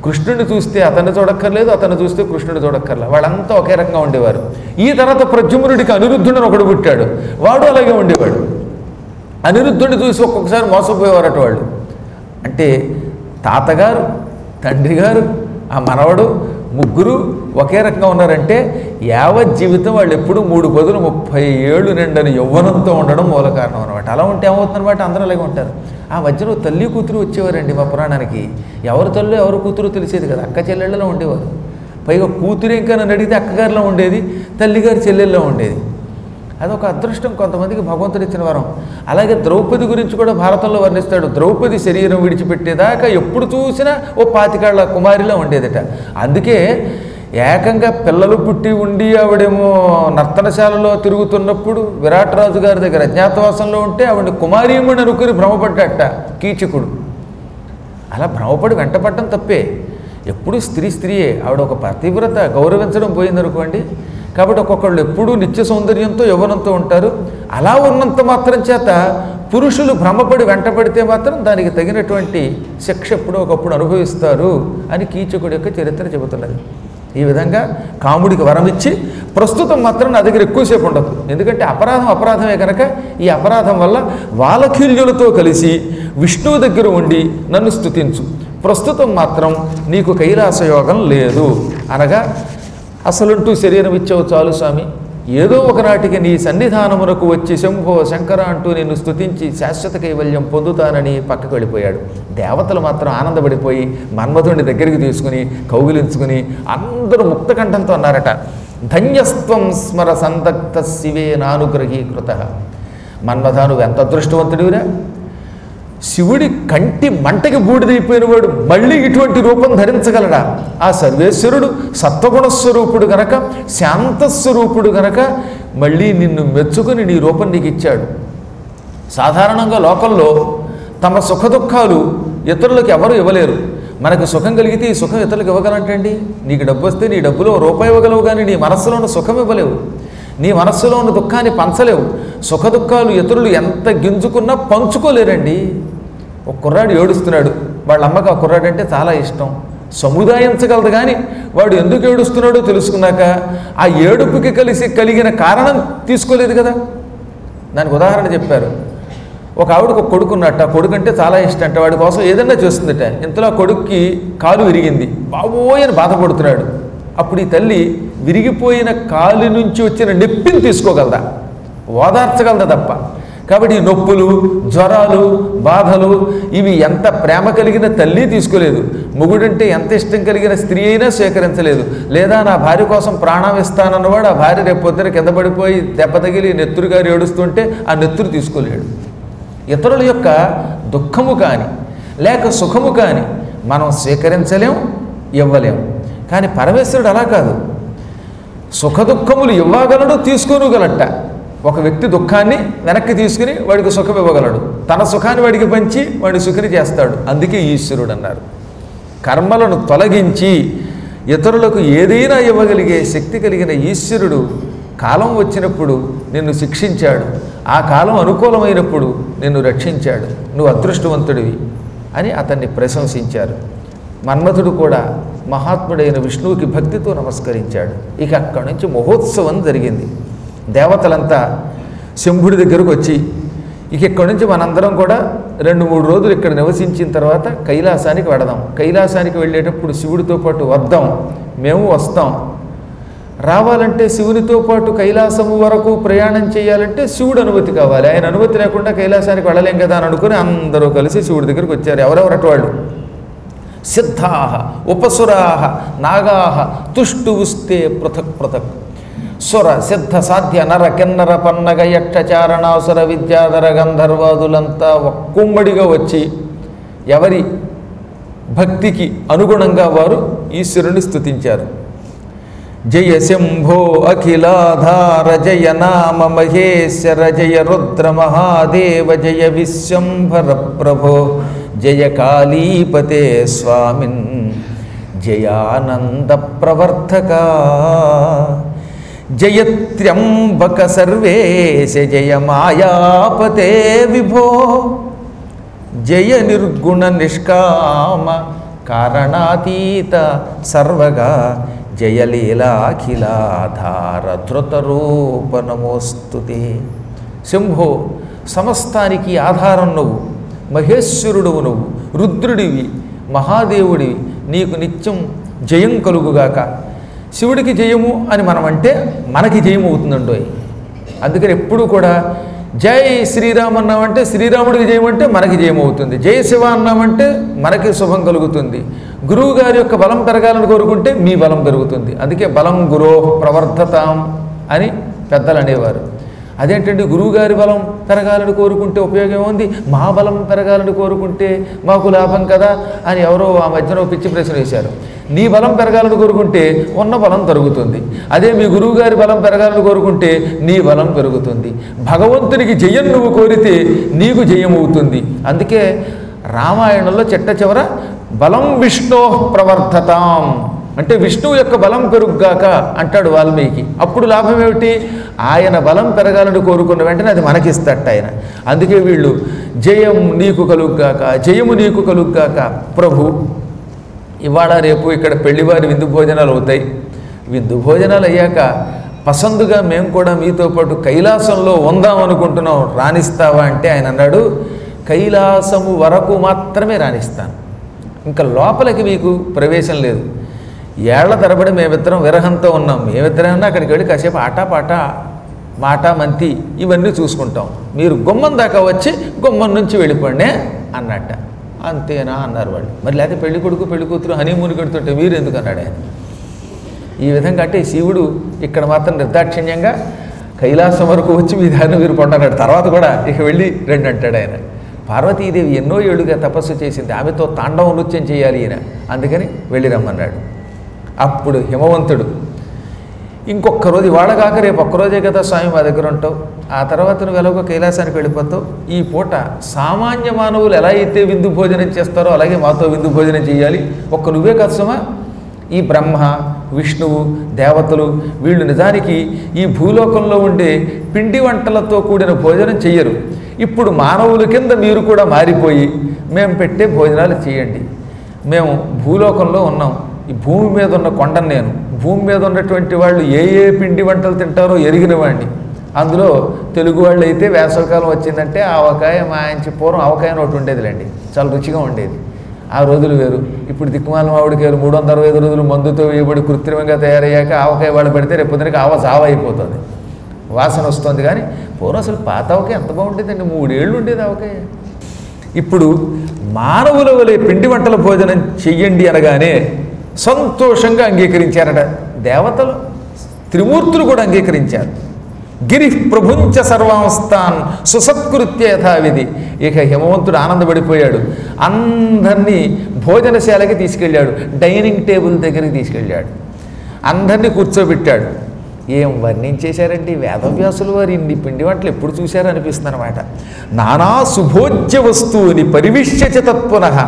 కృష్ణుడిని చూస్తే అతన్ని చూడక్కర్లేదు, అతన్ని చూస్తే కృష్ణుడు చూడక్కర్లేదు, వాళ్ళంతా ఒకే రకంగా ఉండేవారు. ఈ తర్వాత ప్రద్యుమ్నుడికి అనిరుద్ధుడిని ఒకడు పుట్టాడు, వాడు అలాగే ఉండేవాడు. అనిరుద్ధుడిని చూసి ఒక్కొక్కసారి మోసపోయేవారట వాళ్ళు. అంటే తాతగారు, తండ్రి గారు, ఆ మనవడు ముగ్గురు ఒకే రకంగా ఉన్నారంటే యావత్ జీవితం వాళ్ళు ఎప్పుడు 3 బదులు 30 ఏళ్ళు నిండని యవ్వనంతో ఉండడం మూల కారణం అనమాట. అలా ఉంటే ఏమవుతుందన్నమాట, అందరూ అలాగే ఉంటారు. ఆ మధ్యలో తల్లి కూతురు వచ్చేవారండి మా పురాణానికి. ఎవరు తల్లి ఎవరు కూతురు తెలిసేది కదా, అక్క చెల్లెళ్ళలో ఉండేవారు. పైగా కూతురు ఇంకా నన్ను అడిగితే అక్కగారిలో ఉండేది, తల్లిగారి చెల్లెల్లో ఉండేది. అదొక అదృష్టం కొంతమందికి భగవంతుడు ఇచ్చిన వరం. అలాగే ద్రౌపది గురించి కూడా భారతంలో వర్ణిస్తాడు. ద్రౌపది శరీరం విడిచిపెట్టేదాకా ఎప్పుడు చూసినా ఓ 25 కుమారిలా ఉండేదట. అందుకే ఏకంగా పిల్లలు పుట్టి ఉండి ఆవిడేమో నర్తనశాలలో తిరుగుతున్నప్పుడు విరాట్ రాజు గారి దగ్గర అజ్ఞాతవాసంలో ఉంటే ఆవిడ కుమారీమణి అనుకుని భ్రమపడ్డట కీచకుడు. అలా భ్రమపడి వెంటపడటం తప్పే. ఎప్పుడు స్త్రీయే. ఆవిడ ఒక పతివ్రత, గౌరవించడం పోయిందనుకోండి. కాబట్టి ఒక్కొక్కళ్ళు ఎప్పుడూ నిత్య సౌందర్యంతో యవ్వనంతో ఉంటారు. అలా ఉన్నంత మాత్రం చేత పురుషులు భ్రమపడి వెంటపడితే మాత్రం దానికి తగినటువంటి శిక్ష ఎప్పుడో ఒకప్పుడు అనుభవిస్తారు అని కీచకుడి యొక్క చరిత్ర చెబుతున్నది. ఈ విధంగా కాముడికి వరం ఇచ్చి, ప్రస్తుతం మాత్రం నా దగ్గర ఎక్కువసేపు ఉండదు, ఎందుకంటే అపరాధమే కనుక ఈ అపరాధం వల్ల వాలకీల్యులతో కలిసి విష్ణువు దగ్గర ఉండి నన్ను స్తుతించు, ప్రస్తుతం మాత్రం నీకు కైలాసయోగం లేదు అనగా, అసలుంటూ శరీరం ఇచ్చావు చాలు స్వామి, ఏదో ఒకనాటికి నీ సన్నిధానమునకు వచ్చి శంభో శంకర అంటూ నిన్ను స్తుతించి శాశ్వత కైవల్యం పొందుతానని పక్కకు వెళ్ళిపోయాడు. దేవతలు మాత్రం ఆనందపడిపోయి మన్మధుడిని దగ్గరికి తీసుకుని కౌగిలించుకుని అందరూ ముక్తకంఠంతో అన్నారట, ధన్యస్త్వం స్మర సందగ్ధ శివే నానుగ్రహీకృత. మన్మథ నువ్వు ఎంత అదృష్టవంతుడివిరా, శివుడి కంటి మంటకి బూడిదైపోయిన వాడు మళ్ళీ ఇటువంటి రూపం ధరించగలడా? ఆ సర్వేశ్వరుడు సత్వగుణస్వరూపుడు గనక, శాంతస్వరూపుడు గనక మళ్ళీ నిన్ను మెచ్చుకుని నీ రూపం నీకు ఇచ్చాడు. సాధారణంగా లోకంలో తమ సుఖదుఖాలు ఇతరులకు ఎవరు ఇవ్వలేరు. మనకు సుఖం కలిగితే ఈ సుఖం ఇతరులకు ఇవ్వగలంటండి. నీకు డబ్బు వస్తే నీ డబ్బులో రూపాయి ఇవ్వగలవు, కానీ నీ మనస్సులో ఉన్న సుఖం ఇవ్వలేవు, నీ మనస్సులో ఉన్న దుఃఖాన్ని పంచలేవు. సుఖదుఖాలు ఇతరులు ఎంత గింజుకున్నా పంచుకోలేరండి. ఒక కుర్రాడు ఏడుస్తున్నాడు, వాళ్ళ అమ్మకి ఆ కుర్రాడు అంటే చాలా ఇష్టం, సముదాయించగలదు. కానీ వాడు ఎందుకు ఏడుస్తున్నాడో తెలుసుకున్నాక ఆ ఏడుపుకి కలిగిన కారణం తీసుకోలేదు కదా. దానికి ఉదాహరణ చెప్పారు. ఒక ఆవిడకు ఒక కొడుకున్నట్ట, ఆ కొడుకు అంటే చాలా ఇష్టం అంట, వాడి కోసం ఏదన్నా చేస్తుందట. ఇంతలో ఆ కొడుక్కి కాలు విరిగింది, బాబోయ్ అని బాధపడుతున్నాడు. అప్పుడు ఈ తల్లి విరిగిపోయిన కాలు నుంచి వచ్చిన నొప్పిని తీసుకోగలదా? ఓదార్చగలదా తప్ప. కాబట్టి ఈ నొప్పులు, జ్వరాలు, బాధలు ఇవి ఎంత ప్రేమ కలిగిన తల్లి తీసుకోలేదు. మొగుడంటే ఎంత ఇష్టం కలిగిన స్త్రీ అయినా స్వీకరించలేదు. లేదా నా భార్య కోసం ప్రాణం ఇస్తానన్నవాడు ఆ భార్య రేపు పొద్దున కింద పడిపోయి దెబ్బ తగిలి నెత్తురు గారు ఏడుస్తుంటే ఆ నెత్తురు తీసుకోలేడు. ఇతరుల యొక్క దుఃఖము కానీ లేక సుఖము కానీ మనం స్వీకరించలేం, ఇవ్వలేం. కానీ పరమేశ్వరుడు అలా కాదు, సుఖదుఖములు ఇవ్వగలడు, తీసుకోనుగలట. ఒక వ్యక్తి దుఃఖాన్ని వెనక్కి తీసుకుని వాడికి సుఖం ఇవ్వగలడు, తన సుఖాన్ని వాడికి పంచి వాడిని సుఖిని చేస్తాడు. అందుకే ఈశ్వరుడు అన్నారు. కర్మలను తొలగించి ఇతరులకు ఏదైనా ఇవ్వగలిగే శక్తి కలిగిన ఈశ్వరుడు కాలం వచ్చినప్పుడు నిన్ను శిక్షించాడు, ఆ కాలం అనుకూలమైనప్పుడు నిన్ను రక్షించాడు, నువ్వు అదృష్టవంతుడివి అని అతన్ని ప్రశంసించారు. మన్మథుడు కూడా మహాత్ముడైన విష్ణువుకి భక్తితో నమస్కరించాడు. ఇక అక్కడి నుంచి మహోత్సవం జరిగింది. దేవతలంతా శంభుడి దగ్గరకు వచ్చి, ఇక ఇక్కడి నుంచి మనందరం కూడా 2-3 రోజులు ఇక్కడ నివసించిన తర్వాత కైలాసానికి వెడదాం, కైలాసానికి వెళ్ళేటప్పుడు శివుడితో పాటు వద్దాం, మేము వస్తాం. రావాలంటే శివునితో పాటు కైలాసము వరకు ప్రయాణం చేయాలంటే శివుడు అనుమతి కావాలి. ఆయన అనుమతి లేకుండా కైలాసానికి వెళ్ళలేం కదా అని అనుకుని అందరూ కలిసి శివుడి దగ్గరికి వచ్చారు. ఎవరెవరటి వాళ్ళు? సిద్ధాహ, ఉపసురాహ, నాగాహ, తుష్టువుస్తే పృథక్ పృథక్. సుర, సిద్ధ, సాధ్య, నర, కిన్నర, పన్నగ, యక్షచారణాసుర, విద్యాధర, గంధర్వాదులంతా ఒక్కొమ్మడిగా వచ్చి ఎవరి భక్తికి అనుగుణంగా వారు ఈశ్వరుని స్తుతించారు. జయ శంభో అఖిలాధార, జయ నామ మహేశ్వర, జయ రుద్ర మహాదేవ, జయ విశ్వంభర ప్రభో, జయ కాళీపతే స్వామిన్, జయానంద ప్రవర్ధక, జయత్ర్యంబక సర్వేశ, జయ మాయాపతే విభో, జయ నిర్గుణ నిష్కామ కారణాతీత సర్వగా, జయలీలాఖిలాధార ధృతరూప నమోస్తుతే. శంభో, సమస్తానికి ఆధారం నువ్వు, మహేశ్వరుడువు నువ్వు, రుద్రుడివి, మహాదేవుడివి, నీకు నిత్యం జయం కలుగుగాక. శివుడికి జయము అని మనం అంటే మనకి జయము అవుతుందండోయ్. అందుకని ఎప్పుడూ కూడా జై శ్రీరామ్ అన్నామంటే శ్రీరాముడికి జయమంటే మనకి జయమవుతుంది, జయ శివ అన్నామంటే మనకి శుభం కలుగుతుంది. గురువు గారి యొక్క బలం పెరగాలని కోరుకుంటే మీ బలం పెరుగుతుంది. అందుకే బలం గురో ప్రవర్ధతాం అని పెద్దలు అనేవారు. అదేంటండి గురువుగారి బలం పెరగాలని కోరుకుంటే ఉపయోగం ఉంది, మా బలం పెరగాలని కోరుకుంటే మాకు లాభం కదా అని ఎవరో ఆ మధ్యన పిచ్చి ప్రశ్న వేశారు. నీ బలం పెరగాలని కోరుకుంటే ఉన్న బలం తరుగుతుంది, అదే మీ గురువుగారి బలం పెరగాలని కోరుకుంటే నీ బలం పెరుగుతుంది. భగవంతునికి జయం నువ్వు కోరితే నీకు జయం అవుతుంది. అందుకే రామాయణంలో చిట్ట చివర బలం విష్ణో ప్రవర్ధతాం అంటే విష్ణువు యొక్క బలం పెరుగుగాక అంటాడు వాల్మీకి. అప్పుడు లాభం ఏమిటి? ఆయన బలం పెరగాలని కోరుకున్న వెంటనే అది మనకిస్తట ఆయన. అందుకే వీళ్ళు జయం నీకు కలుగ్గాక, జయము నీకు కలుగ్గాక. ప్రభు ఇవాళ రేపు ఇక్కడ పెళ్లివారి విందు భోజనాలు అవుతాయి. విందు భోజనాలు అయ్యాక పసందుగా మేము కూడా మీతో పాటు కైలాసంలో ఉందాం అనుకుంటున్నాం, రాణిస్తావా అంటే ఆయన అన్నాడు, కైలాసము వరకు మాత్రమే రాణిస్తాను, ఇంకా లోపలికి మీకు ప్రవేశం లేదు. ఏళ్ల తరబడి మేమిద్దరం విరహంతో ఉన్నాం, మేమిద్దరైనా అక్కడికి వెళ్ళి కాసేపు ఆటపాట మాట మంతి ఇవన్నీ చూసుకుంటాం, మీరు గుమ్మం దాకా వచ్చి గుమ్మం నుంచి వెళ్ళిపోండి అన్నట్ట. అంతేనా అన్నారు వాళ్ళు. మరి లేకపోతే పెళ్లి కొడుకు పెళ్లి కూతురు హనీమూన్ కడుతుంటే మీరు ఎందుకు అన్నాడు ఆయన. ఈ విధంగా అంటే శివుడు ఇక్కడ మాత్రం నిర్దాక్షిణ్యంగా కైలాసం వరకు వచ్చి మీ దారిని మీరు పొందన్నాడు. తర్వాత కూడా ఇక వెళ్ళి రండి అంటాడు ఆయన. పార్వతీదేవి ఎన్నో ఏళ్ళుగా తపస్సు చేసింది, ఆమెతో తాండవ నృత్యం చేయాలి ఈయన, అందుకని వెళ్ళి రమ్మన్నాడు. అప్పుడు హిమవంతుడు ఇంకొక రోజు ఇవాళ కాక రేపు ఒక్కరోజే కదా స్వామి మా దగ్గర ఉంటావు, ఆ తర్వాత నువ్వు ఎలాగో కైలాసానికి వెళ్ళిపోతావు, ఈ పూట సామాన్య మానవులు ఎలా అయితే విందు భోజనం చేస్తారో అలాగే మాతో విందు భోజనం చేయాలి. ఒక్క నువ్వే కాదు సుమా, ఈ బ్రహ్మ విష్ణువు దేవతలు వీళ్ళు నిజానికి ఈ భూలోకంలో ఉండే పిండి వంటలతో కూడిన భోజనం చెయ్యరు. ఇప్పుడు మానవుల కింద మీరు కూడా మారిపోయి మేము పెట్టే భోజనాలు చేయండి. మేము భూలోకంలో ఉన్నాం, ఈ భూమి మీద ఉన్న కొండను నేను, భూమి మీద ఉన్నటువంటి వాళ్ళు ఏ ఏ పిండి వంటలు తింటారో ఎరిగిన వాడిని. అందులో తెలుగు వాళ్ళు అయితే వేసవికాలం వచ్చిందంటే ఆవకాయ, మాయించి పూర్వం ఆవకాయ ఒకటి ఉండేదిలేండి, చాలా రుచిగా ఉండేది. ఆ రోజులు వేరు. ఇప్పుడు దిక్కుమాల మామిడికాయలు 365 రోజులు మందుతో వేయబడి కృత్రిమంగా తయారయ్యాక ఆవకాయ వాళ్ళు పెడితే రేపు పొద్దునకి జావ అయిపోతుంది, వాసన వస్తుంది. కానీ పూర్వం అసలు పాత ఆవకాయ ఎంత బాగుండేదండి, 3 ఏళ్ళు ఉండేది ఆవకాయ. ఇప్పుడు మానవుల వలె పిండి వంటల భోజనం చెయ్యండి అనగానే సంతోషంగా అంగీకరించారట దేవతలు, త్రిమూర్తులు కూడా అంగీకరించారు. గిరి ప్రభుంచ సర్వాంస్తాన్ సుసత్కృత్య యథావిధి. ఇక హిమవంతుడు ఆనందపడిపోయాడు, అందరినీ భోజనశాలకి తీసుకెళ్ళాడు, డైనింగ్ టేబుల్ దగ్గరికి తీసుకెళ్ళాడు, అందరినీ కూర్చోబెట్టాడు. ఏం వర్ణించేశారండి వేదవ్యాసులు వారు, ఇన్ని పిండి వంటలు ఎప్పుడు చూశారనిపిస్తుంది అనమాట. నానా సుభోజ్య వస్తువుని పరివిశ్యచ తత్పునః,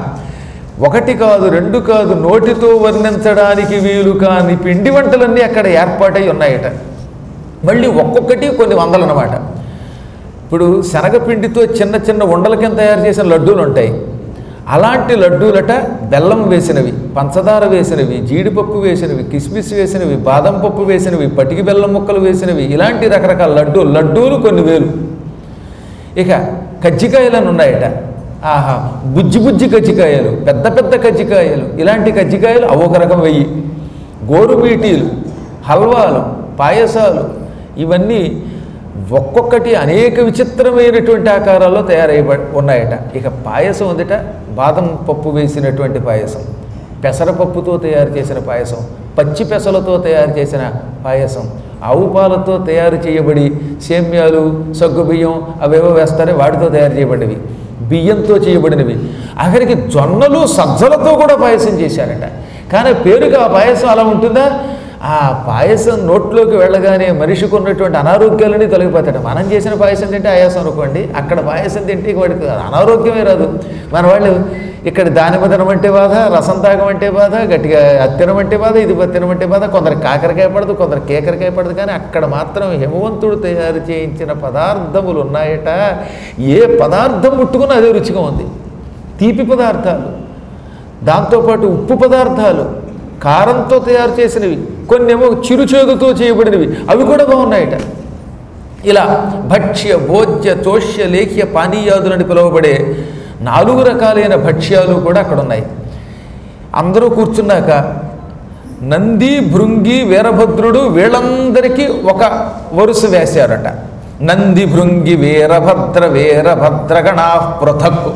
ఒకటి కాదు రెండు కాదు నోటితో వర్ణించడానికి వీలు కాని పిండి వంటలన్నీ అక్కడ ఏర్పాటై ఉన్నాయట. మళ్ళీ ఒక్కొక్కటి కొన్ని వందలు అన్నమాట. ఇప్పుడు శనగపిండితో చిన్న చిన్న ఉండల కింద తయారు చేసిన లడ్డూలు ఉంటాయి, అలాంటి లడ్డూలట బెల్లం వేసినవి, పంచదార వేసినవి, జీడిపప్పు వేసినవి, కిస్మిస్ వేసినవి, బాదం పప్పు వేసినవి, పటికి బెల్లం ముక్కలు వేసినవి, ఇలాంటి రకరకాల లడ్డూలు కొన్ని వేలు. ఇక కజ్జికాయలను ఉన్నాయట, ఆహా బుజ్జి బుజ్జి కజ్జికాయలు, పెద్ద పెద్ద కజ్జికాయలు, ఇలాంటి కజ్జికాయలు ఒక రకం 1000, గోరుమీటీలు, హల్వాలు, పాయసాలు, ఇవన్నీ ఒక్కొక్కటి అనేక విచిత్రమైనటువంటి ఆకారాల్లో తయారయ్య ఉన్నాయట. ఇక పాయసం ఉందిట, బాదం పప్పు వేసినటువంటి పాయసం, పెసరపప్పుతో తయారు చేసిన పాయసం, పచ్చి పెసలతో తయారు చేసిన పాయసం, ఆవు పాలతో తయారు చేయబడి సేమ్యాలు సగ్గుబియ్యం అవేవో వేస్తారే వాటితో తయారు చేయబడినవి, బియ్యంతో చేయబడినవి, ఆఖరికి జొన్నలు సజ్జలతో కూడా పాయసం చేశారట. కానీ పేరుగా ఆ పాయసం అలా ఉంటుందా? ఆ పాయసం నోట్లోకి వెళ్ళగానే మనిషికి ఉన్నటువంటి అనారోగ్యాలన్నీ తొలగిపోతాడు. మనం చేసిన పాయసం తింటే ఆయాసం అనుకోండి, అక్కడ పాయసం తింటే వాడికి అనారోగ్యమే రాదు. మన వాళ్ళు ఇక్కడ దానిమ్మ తినమంటే బాధ, రసం తాగమంటే బాధ, గట్టిగా అది తినమంటే బాధ, ఇది తినమంటే బాధ, కొందరు కాకరకాయ పడదు, కొందరు కేకరకాయ పడదు. కానీ అక్కడ మాత్రం హిమవంతుడు తయారు చేయించిన పదార్థములు ఉన్నాయట. ఏ పదార్థం ముట్టుకున్నా అదే రుచిగా ఉంది. తీపి పదార్థాలు, దాంతోపాటు ఉప్పు పదార్థాలు, కారంతో తయారు చేసినవి, కొన్నేమో చిరుచేదుతో చేయబడినవి, అవి కూడా బాగున్నాయట. ఇలా భక్ష్య భోజ్య తోష్య లేఖ్య పానీయాదులని పిలువబడే 4 రకాలైన భక్ష్యాలు కూడా అక్కడ ఉన్నాయి. అందరూ కూర్చున్నాక నంది భృంగి వీరభద్రుడు వీళ్ళందరికీ ఒక వరుస వేశారట. నంది భృంగి వీరభద్రగణా పృథక్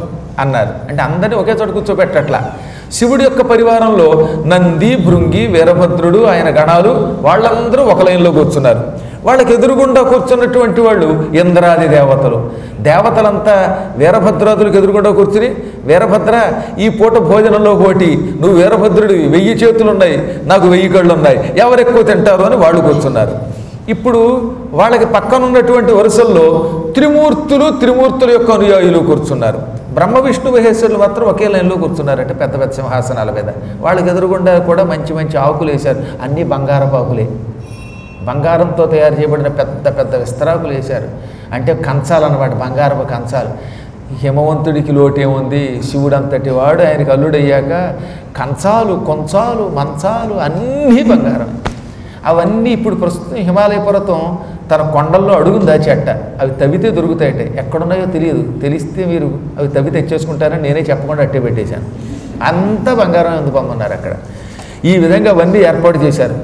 అన్నారు. అంటే అందరినీ ఒకే చోట కూర్చోబెట్టట్లా. శివుడి యొక్క పరివారంలో నంది భృంగి వీరభద్రుడు ఆయన గణాలు వాళ్ళందరూ ఒక లైన్లో కూర్చున్నారు. వాళ్ళకి ఎదురుగుండా కూర్చున్నటువంటి వాళ్ళు ఇంద్రాది దేవతలు. దేవతలంతా వీరభద్రాదులకు ఎదురుగుండా కూర్చుని, వీరభద్ర ఈ పూట భోజనంలో పోటీ, నువ్వు వీరభద్రుడివి, 1000 చేతులు ఉన్నాయి, నాకు 1000 కళ్ళు ఉన్నాయి, ఎవరెక్కువ తింటారు అని వాళ్ళు కూర్చున్నారు. ఇప్పుడు వాళ్ళకి పక్కన ఉన్నటువంటి వరుసల్లో త్రిమూర్తుల యొక్క అనుయాయులు కూర్చున్నారు. బ్రహ్మ విష్ణు మహేశ్వరులు మాత్రం ఒకే లైన్లో కూర్చున్నారంటే పెద్ద పెద్ద సింహాసనాల మీద. వాళ్ళకి ఎదురుగుండా కూడా మంచి మంచి ఆకులు వేశారు. అన్నీ బంగారపు ఆకులే, బంగారంతో తయారు చేయబడిన పెద్ద పెద్ద విస్తరాకులు వేశారు. అంటే కంచాలు అన్నమాట, బంగారపు కంచాలు. హిమవంతుడికి లోటేముంది, శివుడు అంతటి వాడు, ఆయనకి అల్లుడయ్యాక కంచాలు కొంచాలు మంచాలు అన్నీ బంగారం. అవన్నీ ఇప్పుడు ప్రస్తుతం హిమాలయ పర్వతం తన కొండల్లో అడుగును దాచేట. అవి తవ్వితే దొరుకుతాయట. ఎక్కడున్నాయో తెలియదు, తెలిస్తే మీరు అవి తవ్వి తెచ్చేసుకుంటారని నేనే చెప్పకుండా అట్టే పెట్టేశాను. అంత బంగారం ఎందుకు పొమ్మన్నారు అక్కడ. ఈ విధంగా అవన్నీ ఏర్పాటు చేశారు.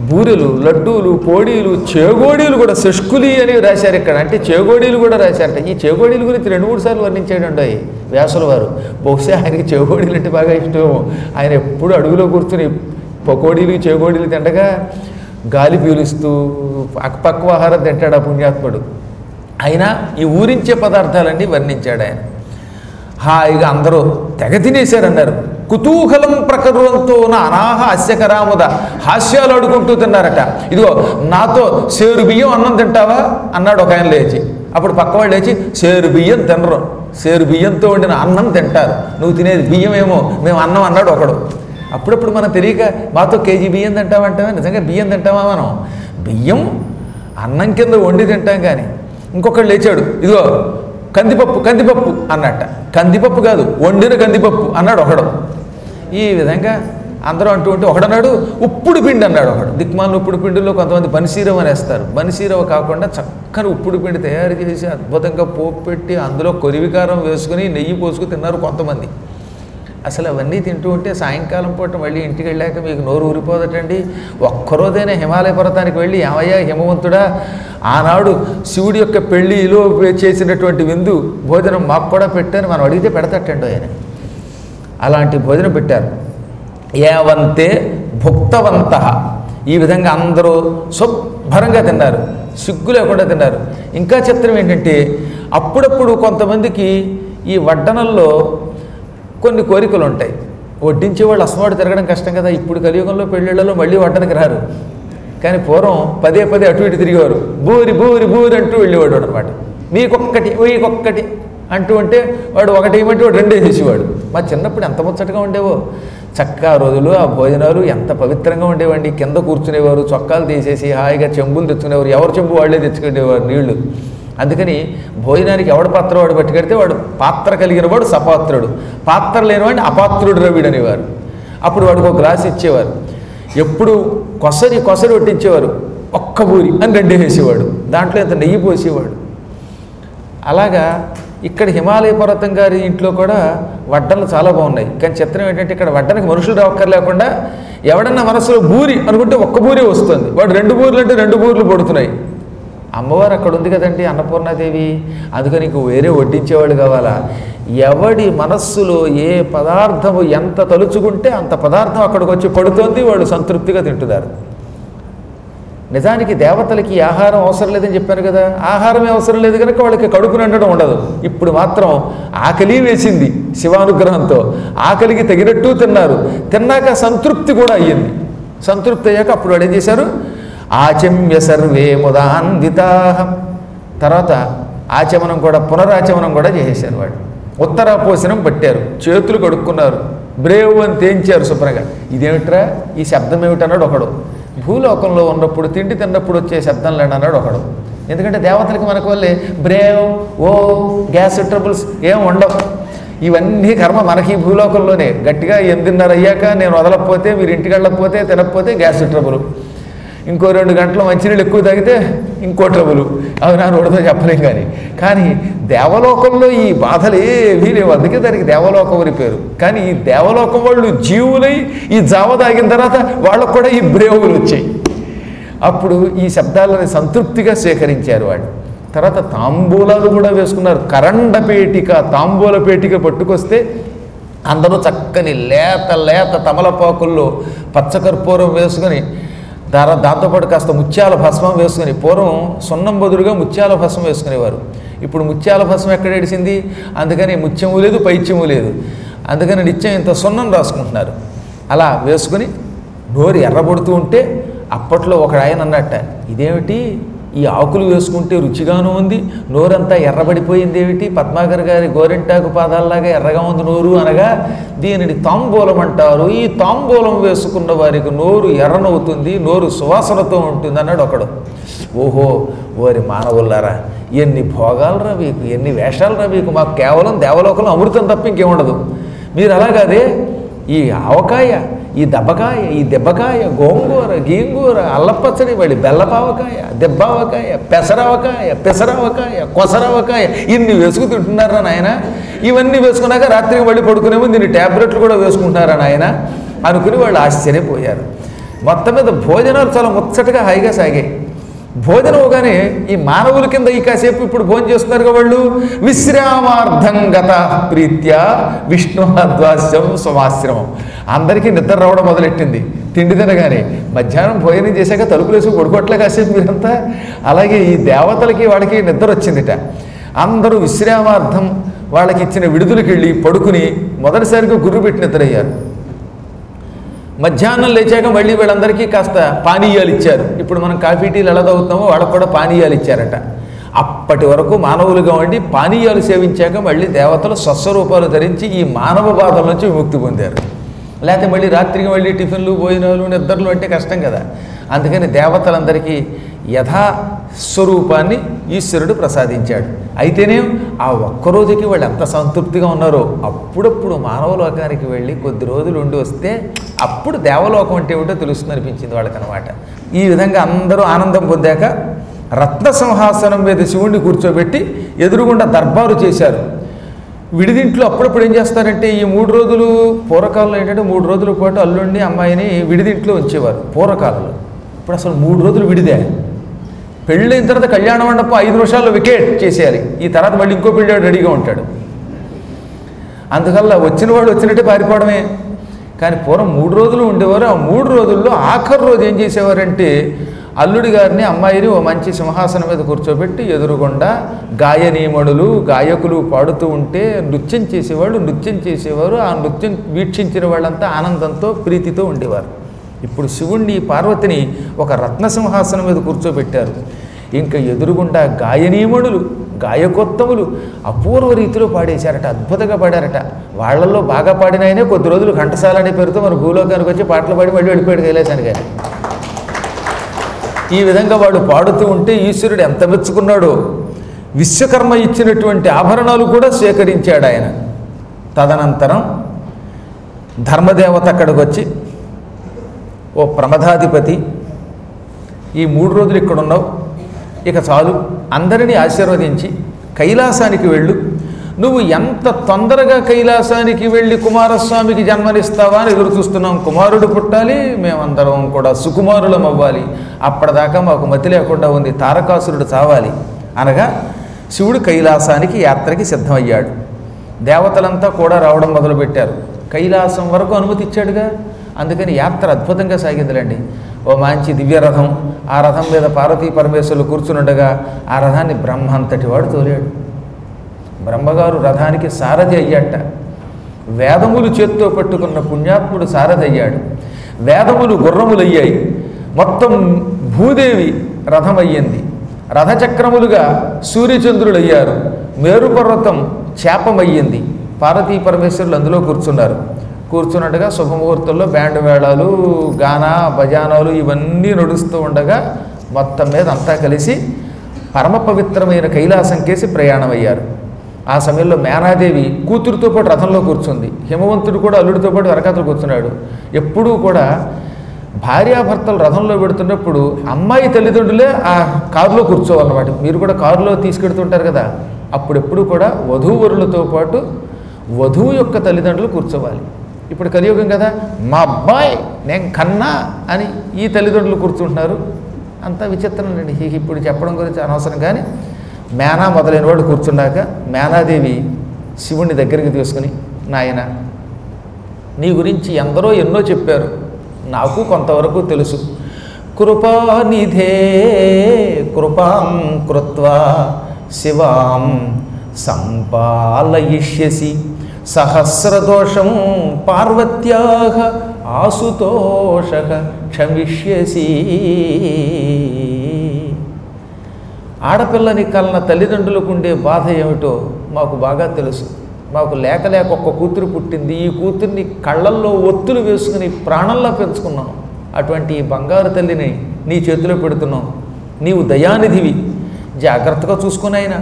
బూరెలు, లడ్డూలు, పోడీలు, చేగోడీలు కూడా శష్కులి అని రాశారు ఇక్కడ. అంటే చేగోడీలు కూడా రాశారట. ఈ చేగోడీల గురించి 2-3 సార్లు వర్ణించాడండి వ్యాసుల వారు. బహుశా ఆయనకి చేగోడీలు అంటే బాగా ఇష్టం. ఆయన ఎప్పుడు అడుగులో కూర్చుని పకోడీలు చేగోడీలు తిండగా గాలి పీలుస్తూ పక్వ ఆహారం తింటాడు ఆ పుణ్యాత్ముడు. అయినా ఈ ఊరించే పదార్థాలన్నీ వర్ణించాడు ఆయన. హాయిగా అందరూ తెగ తినేశారన్నారు. కుతూహలం ప్రకృతంతో నా అనాహ హాస్యకరాముద, హాస్యాలు అడుకుంటూ తిన్నారట. ఇదిగో నాతో సేరు బియ్యం అన్నం తింటావా అన్నాడు ఒక ఆయన లేచి. అప్పుడు పక్కవాళ్ళు లేచి సేరు బియ్యం తినరు, సేరు బియ్యంతో వండిన అన్నం తింటారు, నువ్వు తినేది బియ్యం ఏమో, మేము అన్నం అన్నాడు ఒకడు. అప్పుడప్పుడు మనం తెలియక మాతో కేజీ బియ్యం తింటామంటావా? నిజంగా బియ్యం తింటామా మనం? బియ్యం అన్నం కింద వండి తింటాం. కానీ ఇంకొకడు లేచాడు, ఇదిగో కందిపప్పు అన్నట్ట. కందిపప్పు కాదు, వండిన కందిపప్పు అన్నాడు ఒకడు. ఈ విధంగా అందరూ అంటూ ఉంటే ఒకడన్నాడు ఉప్పుడు పిండి అన్నాడు ఒకడు. దిక్మాలను ఉప్పుడు పిండిలో కొంతమంది బనిసీరవ అనేస్తారు. బనిసీరవ కాకుండా చక్కని ఉప్పుడు పిండి తయారు చేసి అద్భుతంగా పోపు పెట్టి అందులో కొరివికారం వేసుకుని నెయ్యి పోసుకుని తిన్నారు కొంతమంది. అసలు అవన్నీ తింటూ ఉంటే సాయంకాలం పూట మళ్ళీ ఇంటికి వెళ్ళాక మీకు నోరు ఊరిపోదటండి. ఒక్కరోజైనా హిమాలయ పర్వతానికి వెళ్ళి ఏమయ్యా హిమవంతుడా, ఆనాడు శివుడి యొక్క పెళ్ళిలో చేసినటువంటి విందు భోజనం మాకు కూడా పెట్టారు మనం అడిగితే పెడతట్టండి ఆయన. అలాంటి భోజనం పెట్టారు. ఏవంతే భుక్తవంత, ఈ విధంగా అందరూ శుభ్రంగా తిన్నారు, సిగ్గు లేకుండా తిన్నారు. ఇంకా చిత్రం ఏంటంటే అప్పుడప్పుడు కొంతమందికి ఈ వడ్డనల్లో కొన్ని కోరికలు ఉంటాయి. వడ్డించే వాళ్ళు అసమాడు తిరగడం కష్టం కదా. ఇప్పుడు కలియుగంలో పెళ్ళిళ్ళలో మళ్ళీ వడ్డనకి రారు. కానీ పూర్వం పదే అటు ఇటు తిరిగేవారు. బూరి అంటూ వెళ్ళేవాడు అనమాట. మీకొక్కటి అంటూ ఉంటే వాడు ఒకటి ఇవ్వమంటే వాడు 2 వేసేసేవాడు. మా చిన్నప్పుడు ఎంత ముచ్చటగా ఉండేవో చక్కా రోజులు. ఆ భోజనాలు ఎంత పవిత్రంగా ఉండేవండి. కింద కూర్చునేవారు, చొక్కాలు తీసేసి హాయిగా చెంబులు తెచ్చుకునేవారు. ఎవరు చెంబు వాళ్ళే తెచ్చుకునేవారు నీళ్లు. అందుకని భోజనానికి ఎవడ పాత్ర వాడు పట్టుకెడితే వాడు పాత్ర కలిగిన వాడు సపాత్రుడు, పాత్ర లేనివాడిని అపాత్రుడు రవిడు అనేవారు. అప్పుడు వాడికి ఒక గ్లాస్ ఇచ్చేవారు. ఎప్పుడు కొసరి వడ్డించేవారు. ఒక్క బూరి అని 2 వేసేవాడు. దాంట్లో ఇంత నెయ్యి పోసేవాడు. అలాగా ఇక్కడ హిమాలయ పర్వతం గారి ఇంట్లో కూడా వడ్డనలు చాలా బాగున్నాయి. కానీ చిత్రం ఏంటంటే ఇక్కడ వడ్డనకి మనుషులు రావక్కర్లేకుండా ఎవడన్నా మనసులో బూరి అనుకుంటే ఒక్క బూరి వస్తుంది. వాడు 2 బూర్లు అంటే 2 బూర్లు పడుతున్నాయి. అమ్మవారు అక్కడ ఉంది కదండి అన్నపూర్ణాదేవి. అందుకని నీకు వేరే వడ్డించేవాళ్ళు కావాలా? ఎవడి మనస్సులో ఏ పదార్థము ఎంత తలుచుకుంటే అంత పదార్థం అక్కడికి వచ్చి పడుతోంది, వాడు సంతృప్తిగా తింటున్నారు. నిజానికి దేవతలకి ఆహారం అవసరం లేదని చెప్పాను కదా. ఆహారమే అవసరం లేదు కనుక వాళ్ళకి కడుపు నిండడం ఉండదు. ఇప్పుడు మాత్రం ఆకలి వేసింది శివానుగ్రహంతో. ఆకలికి తగినట్టు తిన్నారు. తిన్నాక సంతృప్తి కూడా అయ్యింది. సంతృప్తి అయ్యాక అప్పుడు వాడు ఏం చేశారు? ఆచమ్య సర్వే ముదాన్వితాహం. తర్వాత ఆచమనం కూడా పునరాచమనం కూడా చేసేశారు. వాడు ఉత్తరాపోసనం పట్టారు, చేతులు కడుక్కున్నారు, బ్రేవ్ అని తేంచారు శుభ్రంగా. ఇదేమిట్రా ఈ శబ్దం ఏమిటన్నాడు ఒకడు. భూలోకంలో ఉన్నప్పుడు తిండి తిన్నప్పుడు వచ్చే శబ్దం లేడన్నాడు ఒకడు. ఎందుకంటే దేవతలకి మనకు వల్లే బ్రేవ్ గ్యాస్ ట్రబుల్స్ ఏం ఉండవు. ఇవన్నీ కర్మ మనకి భూలోకంలోనే. గట్టిగా 8:30 అయ్యాక నేను వదలకపోతే, మీరు ఇంటికి వెళ్ళకపోతే, తినకపోతే గ్యాస్ ట్రబుల్. ఇంకో 2 గంటలు మంచినీళ్ళు ఎక్కువ తాగితే ఇంకో ట్రబులు. అవి నా నోటితో చెప్పలేం. కానీ దేవలోకంలో ఈ బాధలు ఏవీ లేవు. అందుకే దానికి దేవలోకం అని పేరు. కానీ ఈ దేవలోకం వాళ్ళు జీవులై ఈ జావ తాగిన తర్వాత వాళ్ళకు కూడా ఈ బ్రేవులు వచ్చాయి. అప్పుడు ఈ శబ్దాలని సంతృప్తిగా స్వీకరించారు వాళ్ళు. తర్వాత తాంబూలాలు కూడా వేసుకున్నారు. కరండపేటిక తాంబూల పేటిక పట్టుకొస్తే అందరూ చక్కని లేత లేత తమలపాకుల్లో పచ్చకర్పూరం వేసుకొని దాంతోపాటు కాస్త ముత్యాల భస్మం వేసుకుని, పూర్వం సున్నం బదులుగా ముత్యాల భస్మం వేసుకునేవారు. ఇప్పుడు ముత్యాల భస్మం ఎక్కడ ఏడిసింది? అందుకని ముత్యము లేదు, పైత్యము లేదు. అందుకని నిత్యం ఇంత సున్నం రాసుకుంటున్నారు. అలా వేసుకుని నోరు ఎర్రబడుతూ ఉంటే అప్పట్లో ఒక ఆయన అన్నట్ట, ఇదేమిటి ఈ ఆకులు వేసుకుంటే రుచిగాను ఉంది, నోరంతా ఎర్రబడిపోయింది ఏమిటి, పద్మాకర్ గారి గోరింటాకు పాదాల్లాగా ఎర్రగా ఉంది నోరు అనగా, దీనిని తాంబూలం అంటారు. ఈ తాంబూలం వేసుకున్న వారికి నోరు ఎర్రనవుతుంది, నోరు సువాసనతో ఉంటుంది అన్నాడు ఒకడు. ఓహో ఓరి మానవులారా, ఎన్ని భోగాలరా మీకు, ఎన్ని వేషాలరా మీకు, మాకు కేవలం దేవలోకంలో అమృతం తప్ప ఇంకేముండదు. మీరు అలాగదే ఈ ఆవకాయ, ఈ దెబ్బకాయ, ఈ దెబ్బకాయ, గోంగూర, గీంగూర, అల్లపచ్చడి, మళ్ళీ బెల్లపావకాయ, దెబ్బావకాయ, పెసరవకాయ, కొసరవకాయ ఇన్ని వేసుకు తింటున్నారా నాయన. ఇవన్నీ వేసుకున్నాక రాత్రికి మళ్ళీ పడుకునేమో దీన్ని ట్యాబ్లెట్లు కూడా వేసుకుంటున్నారా నాయన అనుకుని వాళ్ళు ఆశ్చర్యపోయారు. మొత్తం మీద భోజనాలు చాలా ముచ్చటగా హాయిగా సాగాయి. భోజనం అవగానే ఈ మానవుల కింద ఈ కాసేపు ఇప్పుడు భోజనం చేస్తున్నారు వాళ్ళు. విశ్రామార్థం గత ప్రీత్యా విష్ణుద్వాస్యం స్వాశ్రమం. అందరికీ నిద్ర రావడం మొదలెట్టింది తిండి తినగానే. మధ్యాహ్నం భోజనం చేశాక తలుపులు వేసి పడుకోవట్లే కాసేపు మీరంతా. అలాగే ఈ దేవతలకి వాళ్ళకి నిద్ర వచ్చిందిట. అందరూ విశ్రామార్థం వాళ్ళకి ఇచ్చిన విడుదలకి వెళ్ళి పడుకుని మొదటిసారిగా గుర్రు పెట్టి నిద్రయ్యారు. మధ్యాహ్నం లేచాక మళ్ళీ వీళ్ళందరికీ కాస్త పానీయాలు ఇచ్చారు. ఇప్పుడు మనం కాఫీ టీలు ఎలా తాగుతామో వాళ్ళకు కూడా పానీయాలు ఇచ్చారట. అప్పటి వరకు మానవులుగా ఉండి పానీయాలు సేవించాక మళ్ళీ దేవతలు స్వస్వరూపాలు ధరించి ఈ మానవ బాధల నుంచి విముక్తి పొందారు. లేకపోతే మళ్ళీ రాత్రికి మళ్ళీ టిఫిన్లు, భోజనాలు, నిద్రలు అంటే కష్టం కదా. అందుకని దేవతలందరికీ యథాస్వరూపాన్ని ఈశ్వరుడు ప్రసాదించాడు. అయితేనే ఆ ఒక్కరోజుకి వాళ్ళు ఎంత సంతృప్తిగా ఉన్నారో. అప్పుడప్పుడు మానవలోకానికి వెళ్ళి కొద్ది రోజులు ఉండి వస్తే అప్పుడు దేవలోకం అంటే ఏమిటో తెలుస్తుంది అనిపించింది వాళ్ళకనమాట. ఈ విధంగా అందరూ ఆనందం పొందాక రత్న సింహాసనం మీద శివుణ్ణి కూర్చోబెట్టి ఎదురుగుండా దర్బారు చేశారు. విడిదింట్లో అప్పుడప్పుడు ఏం చేస్తారంటే ఈ 3 రోజులు పూర్వకాలంలో ఏంటంటే 3 రోజుల పాటు అల్లుడిని అమ్మాయిని విడిదింట్లో ఉంచేవారు పూర్వకాలంలో. ఇప్పుడు అసలు 3 రోజులు విడిదే. పెళ్ళైన తర్వాత కళ్యాణ మండపం 5 నిమిషాల్లో వికెట్ చేసేయాలి. ఈ తర్వాత మళ్ళీ ఇంకో పెళ్ళాడు రెడీగా ఉంటాడు. అందువల్ల వచ్చిన వాడు వచ్చినట్టే పారిపోవడమే. కానీ పూర్వం 3 రోజులు ఉండేవారు. ఆ 3 రోజుల్లో ఆఖరి రోజు ఏం చేసేవారంటే అల్లుడి గారిని అమ్మాయిని ఓ మంచి సింహాసనం మీద కూర్చోబెట్టి ఎదురుగుండా గాయనీమణులు, గాయకులు పాడుతూ ఉంటే నృత్యం చేసేవారు. ఆ నృత్యం వీక్షించిన వాళ్ళంతా ఆనందంతో ప్రీతితో ఉండేవారు. ఇప్పుడు శివుణ్ణి, పార్వతిని ఒక రత్నసింహాసనం మీద కూర్చోబెట్టారు. ఇంకా ఎదురుగుండా గాయనీమణులు, గాయకోత్తములు అపూర్వ రీతిలో పాడేశారట. అద్భుతంగా పాడారట. వాళ్ళల్లో బాగా పాడిన ఆయనే కొద్ది రోజులు ఘంటసాల అనే పేరుతో మన భూలోకానికి వచ్చి పాటలు పాడి మళ్ళీ వెళ్ళిపోయాడు కైలాసానికి. కానీ ఈ విధంగా వాడు పాడుతూ ఉంటే ఈశ్వరుడు ఎంత మెచ్చుకున్నాడో. విశ్వకర్మ ఇచ్చినటువంటి ఆభరణాలు కూడా స్వీకరించాడు ఆయన. తదనంతరం ధర్మదేవత అక్కడికి వచ్చి, ఓ ప్రమదాధిపతి, ఈ 3 రోజులు ఇక్కడ ఉన్నావు, ఇక చాలు, అందరినీ ఆశీర్వదించి కైలాసానికి వెళ్ళు. నువ్వు ఎంత తొందరగా కైలాసానికి వెళ్ళి కుమారస్వామికి జన్మనిస్తావా అని ఎదురు చూస్తున్నాం. కుమారుడు పుట్టాలి, మేమందరం కూడా సుకుమారులం అవ్వాలి. అప్పటిదాకా మాకు మతి లేకుండా ఉంది, తారకాసురుడు చావాలి అనగా శివుడు కైలాసానికి యాత్రకి సిద్ధమయ్యాడు. దేవతలంతా కూడా రావడం మొదలుపెట్టారు. కైలాసం వరకు అనుమతి ఇచ్చాడుగా. అందుకని యాత్ర అద్భుతంగా సాగిందిలేండి. ఓ మంచి దివ్య రథం, ఆ రథం మీద పార్వతీ పరమేశ్వరులు కూర్చునుండగా ఆ రథాన్ని బ్రహ్మ అంతటి వాడు తోలాడు. బ్రహ్మగారు రథానికి సారథి అయ్యాట. వేదములు చేత్తో పట్టుకున్న పుణ్యాత్ముడు సారథి అయ్యాడు. వేదములు గుర్రములయ్యాయి. మొత్తం భూదేవి రథమయ్యింది. రథచక్రములుగా సూర్యచంద్రులయ్యారు. మేరుపర్వతం చేపమయ్యింది. పార్వతీ పరమేశ్వరులు అందులో కూర్చున్నారు. కూర్చున్నట్టుగా శుభముహూర్తంలో బ్యాండ్ మేళాలు, గానా భజానాలు ఇవన్నీ నడుస్తూ ఉండగా మొత్తం మీద అంతా కలిసి పరమ పవిత్రమైన కైలాసం కేసి ప్రయాణమయ్యారు. ఆ సమయంలో మేనాదేవి కూతురుతో పాటు రథంలో కూర్చుంది. హిమవంతుడు కూడా అల్లుడితో పాటు వెనకాతలు కూర్చున్నాడు. ఎప్పుడూ కూడా భార్యాభర్తలు రథంలో పెడుతున్నప్పుడు అమ్మాయి తల్లిదండ్రులే ఆ కారులో కూర్చోవాలన్నమాట. మీరు కూడా కారులో తీసుకెడుతుంటారు కదా, అప్పుడెప్పుడు కూడా వధూవరులతో పాటు వధువు యొక్క తల్లిదండ్రులు కూర్చోవాలి. ఇప్పుడు కలియుగం కదా, మా అబ్బాయి నేను కన్నా అని ఈ తల్లిదండ్రులు కూర్చుంటున్నారు. అంత విచిత్రం అండి. ఇప్పుడు చెప్పడం గురించి అనవసరం. కానీ మేనా మొదలైన వాడు కూర్చున్నాక మేనాదేవి శివుణ్ణి దగ్గరికి తీసుకుని, నాయన నీ గురించి ఎందరో ఎన్నో చెప్పారు, నాకు కొంతవరకు తెలుసు. కృపానిధే కృపాం కృత్వా శివాం సంపాలయిష్యసి సహస్రదోషం పార్వత్యాః ఆసుతోషః క్షమిష్యసి. ఆడపిల్లని కలన తల్లిదండ్రులకు ఉండే బాధ ఏమిటో మాకు బాగా తెలుసు. మాకు లేక లేక ఒక్క కూతురు పుట్టింది. ఈ కూతుర్ని కళ్ళల్లో ఒత్తులు వేసుకుని ప్రాణంలా పెంచుకున్నాం. అటువంటి ఈ బంగారు తల్లిని నీ చేతిలో పెడుతున్నాం. నీవు దయానిధివి, జాగ్రత్తగా చూసుకుని. అయినా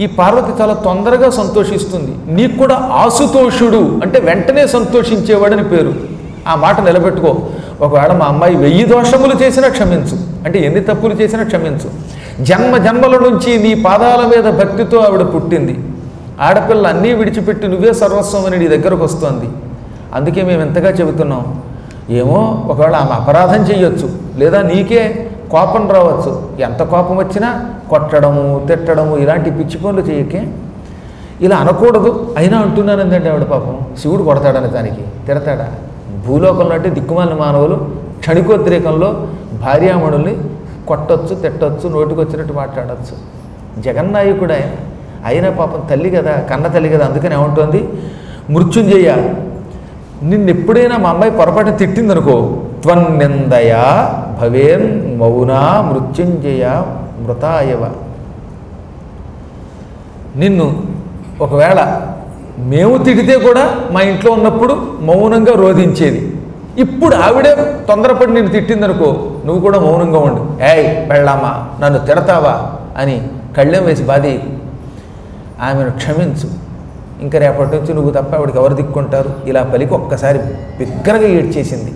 ఈ పార్వతి చాలా తొందరగా సంతోషిస్తుంది. నీకు కూడా ఆసుతోషుడు అంటే వెంటనే సంతోషించేవాడని పేరు. ఆ మాట నిలబెట్టుకో. ఒకవేళ మా అమ్మాయి 1000 దోషములు చేసినా క్షమించు, అంటే ఎన్ని తప్పులు చేసినా క్షమించు. జన్మ జన్మల నుంచి నీ పాదాల మీద భక్తితో ఆవిడ పుట్టింది. ఆడపిల్ల అన్నీ విడిచిపెట్టి నువ్వే సర్వస్వం అని నీ దగ్గరకు వస్తోంది. అందుకే మేము ఎంతగా చెబుతున్నాం. ఏమో ఒకవేళ ఆమె అపరాధం చెయ్యొచ్చు, లేదా నీకే కోపం రావచ్చు. ఎంత కోపం వచ్చినా కొట్టడము తిట్టడము ఇలాంటి పిచ్చి పనులు చేయకే. ఇలా అనకూడదు, అయినా అంటున్నానందండి ఆవిడ. పాపం శివుడు కొడతాడని దానికి తిడతాడా? భూలోకంలో అంటే దిక్కుమాలిన మానవులు క్షణికోద్రేకంలో భార్యామణుల్ని కొట్టొచ్చు, తిట్టొచ్చు, నోటికొచ్చినట్టు మాట్లాడచ్చు. జగన్నాయకుడు ఆయన. అయినా పాపం తల్లి కదా, కన్న తల్లి కదా. అందుకని ఏమంటోంది, మృత్యుంజయ నిన్నెప్పుడైనా మా అమ్మాయి పొరపాటున తిట్టిందనుకో, త్వన్నిందయా భవేన్ మౌనా మృత్యుంజయ మృతాయవ. నిన్ను ఒకవేళ మేము తిడితే కూడా మా ఇంట్లో ఉన్నప్పుడు మౌనంగా రోధించేది. ఇప్పుడు ఆవిడే తొందరపడి నిన్ను తిట్టిందనుకో, నువ్వు కూడా మౌనంగా ఉండు. ఏయ్ పెళ్ళామా నన్ను తిడతావా అని కళ్ళెం వేసి బాధి ఆమెను క్షమించు. ఇంకా రేపటి నుంచి నువ్వు తప్ప ఆవిడకి ఎవరు దిక్కుంటారు? ఇలా పలికి ఒక్కసారి బిగ్గరగా ఏడ్చేసింది.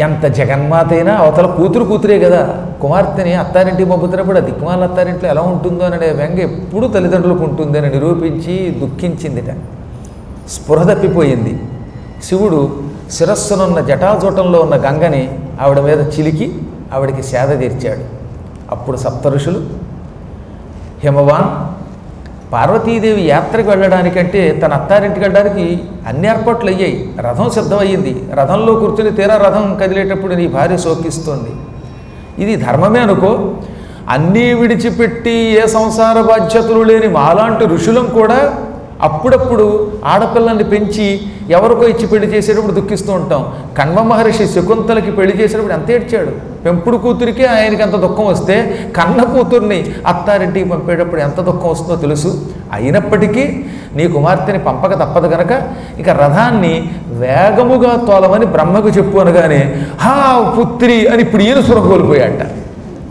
ఎంత జగన్మాత అయినా అవతల కూతురే కదా. కుమార్తెని అత్తారింటికి పంపుతున్నప్పుడు ఆ దిక్కుమాల అత్తారింట్లో ఎలా ఉంటుందో అనే వ్యంగ ఎప్పుడూ తల్లిదండ్రులకు ఉంటుంది అని నిరూపించి దుఃఖించిందిట. స్పృహ తప్పిపోయింది. శివుడు శిరస్సునున్న జటాజూటంలో ఉన్న గంగని ఆవిడ మీద చిలికి ఆవిడికి సేద తీర్చాడు. అప్పుడు సప్తఋషులు, హిమవాన్ పార్వతీదేవి యాత్రకు వెళ్ళడానికంటే తన అత్తారింటికి వెళ్ళడానికి అన్ని ఏర్పాట్లు అయ్యాయి. రథం సిద్ధమయ్యింది. రథంలో కూర్చుని తీరా రథం కదిలేటప్పుడు నీ భార్య శోకిస్తోంది. ఇది ధర్మమే అనుకో. అన్నీ విడిచిపెట్టి ఏ సంసార బాధ్యతలు లేని మాలాంటి ఋషులం కూడా అప్పుడప్పుడు ఆడపిల్లల్ని పెంచి ఎవరికో ఇచ్చి పెళ్లి చేసేటప్పుడు దుఃఖిస్తూ ఉంటాం. కణ్వ మహర్షి శకుంతలకి పెళ్లి చేసేటప్పుడు ఎంత ఏడ్చాడు. పెంపుడు కూతురికే ఆయనకి ఎంత దుఃఖం వస్తే కన్న కూతుర్ని అత్తారింటికి పంపేటప్పుడు ఎంత దుఃఖం వస్తుందో తెలుసు. అయినప్పటికీ నీ కుమార్తెని పంపక తప్పదు కనుక ఇక రథాన్ని వేగముగా తోలమని బ్రహ్మకు చెప్పు అనగానే, హా పుత్రి అని ఇప్పుడు ఈయన స్పృహ కోల్పోయాట.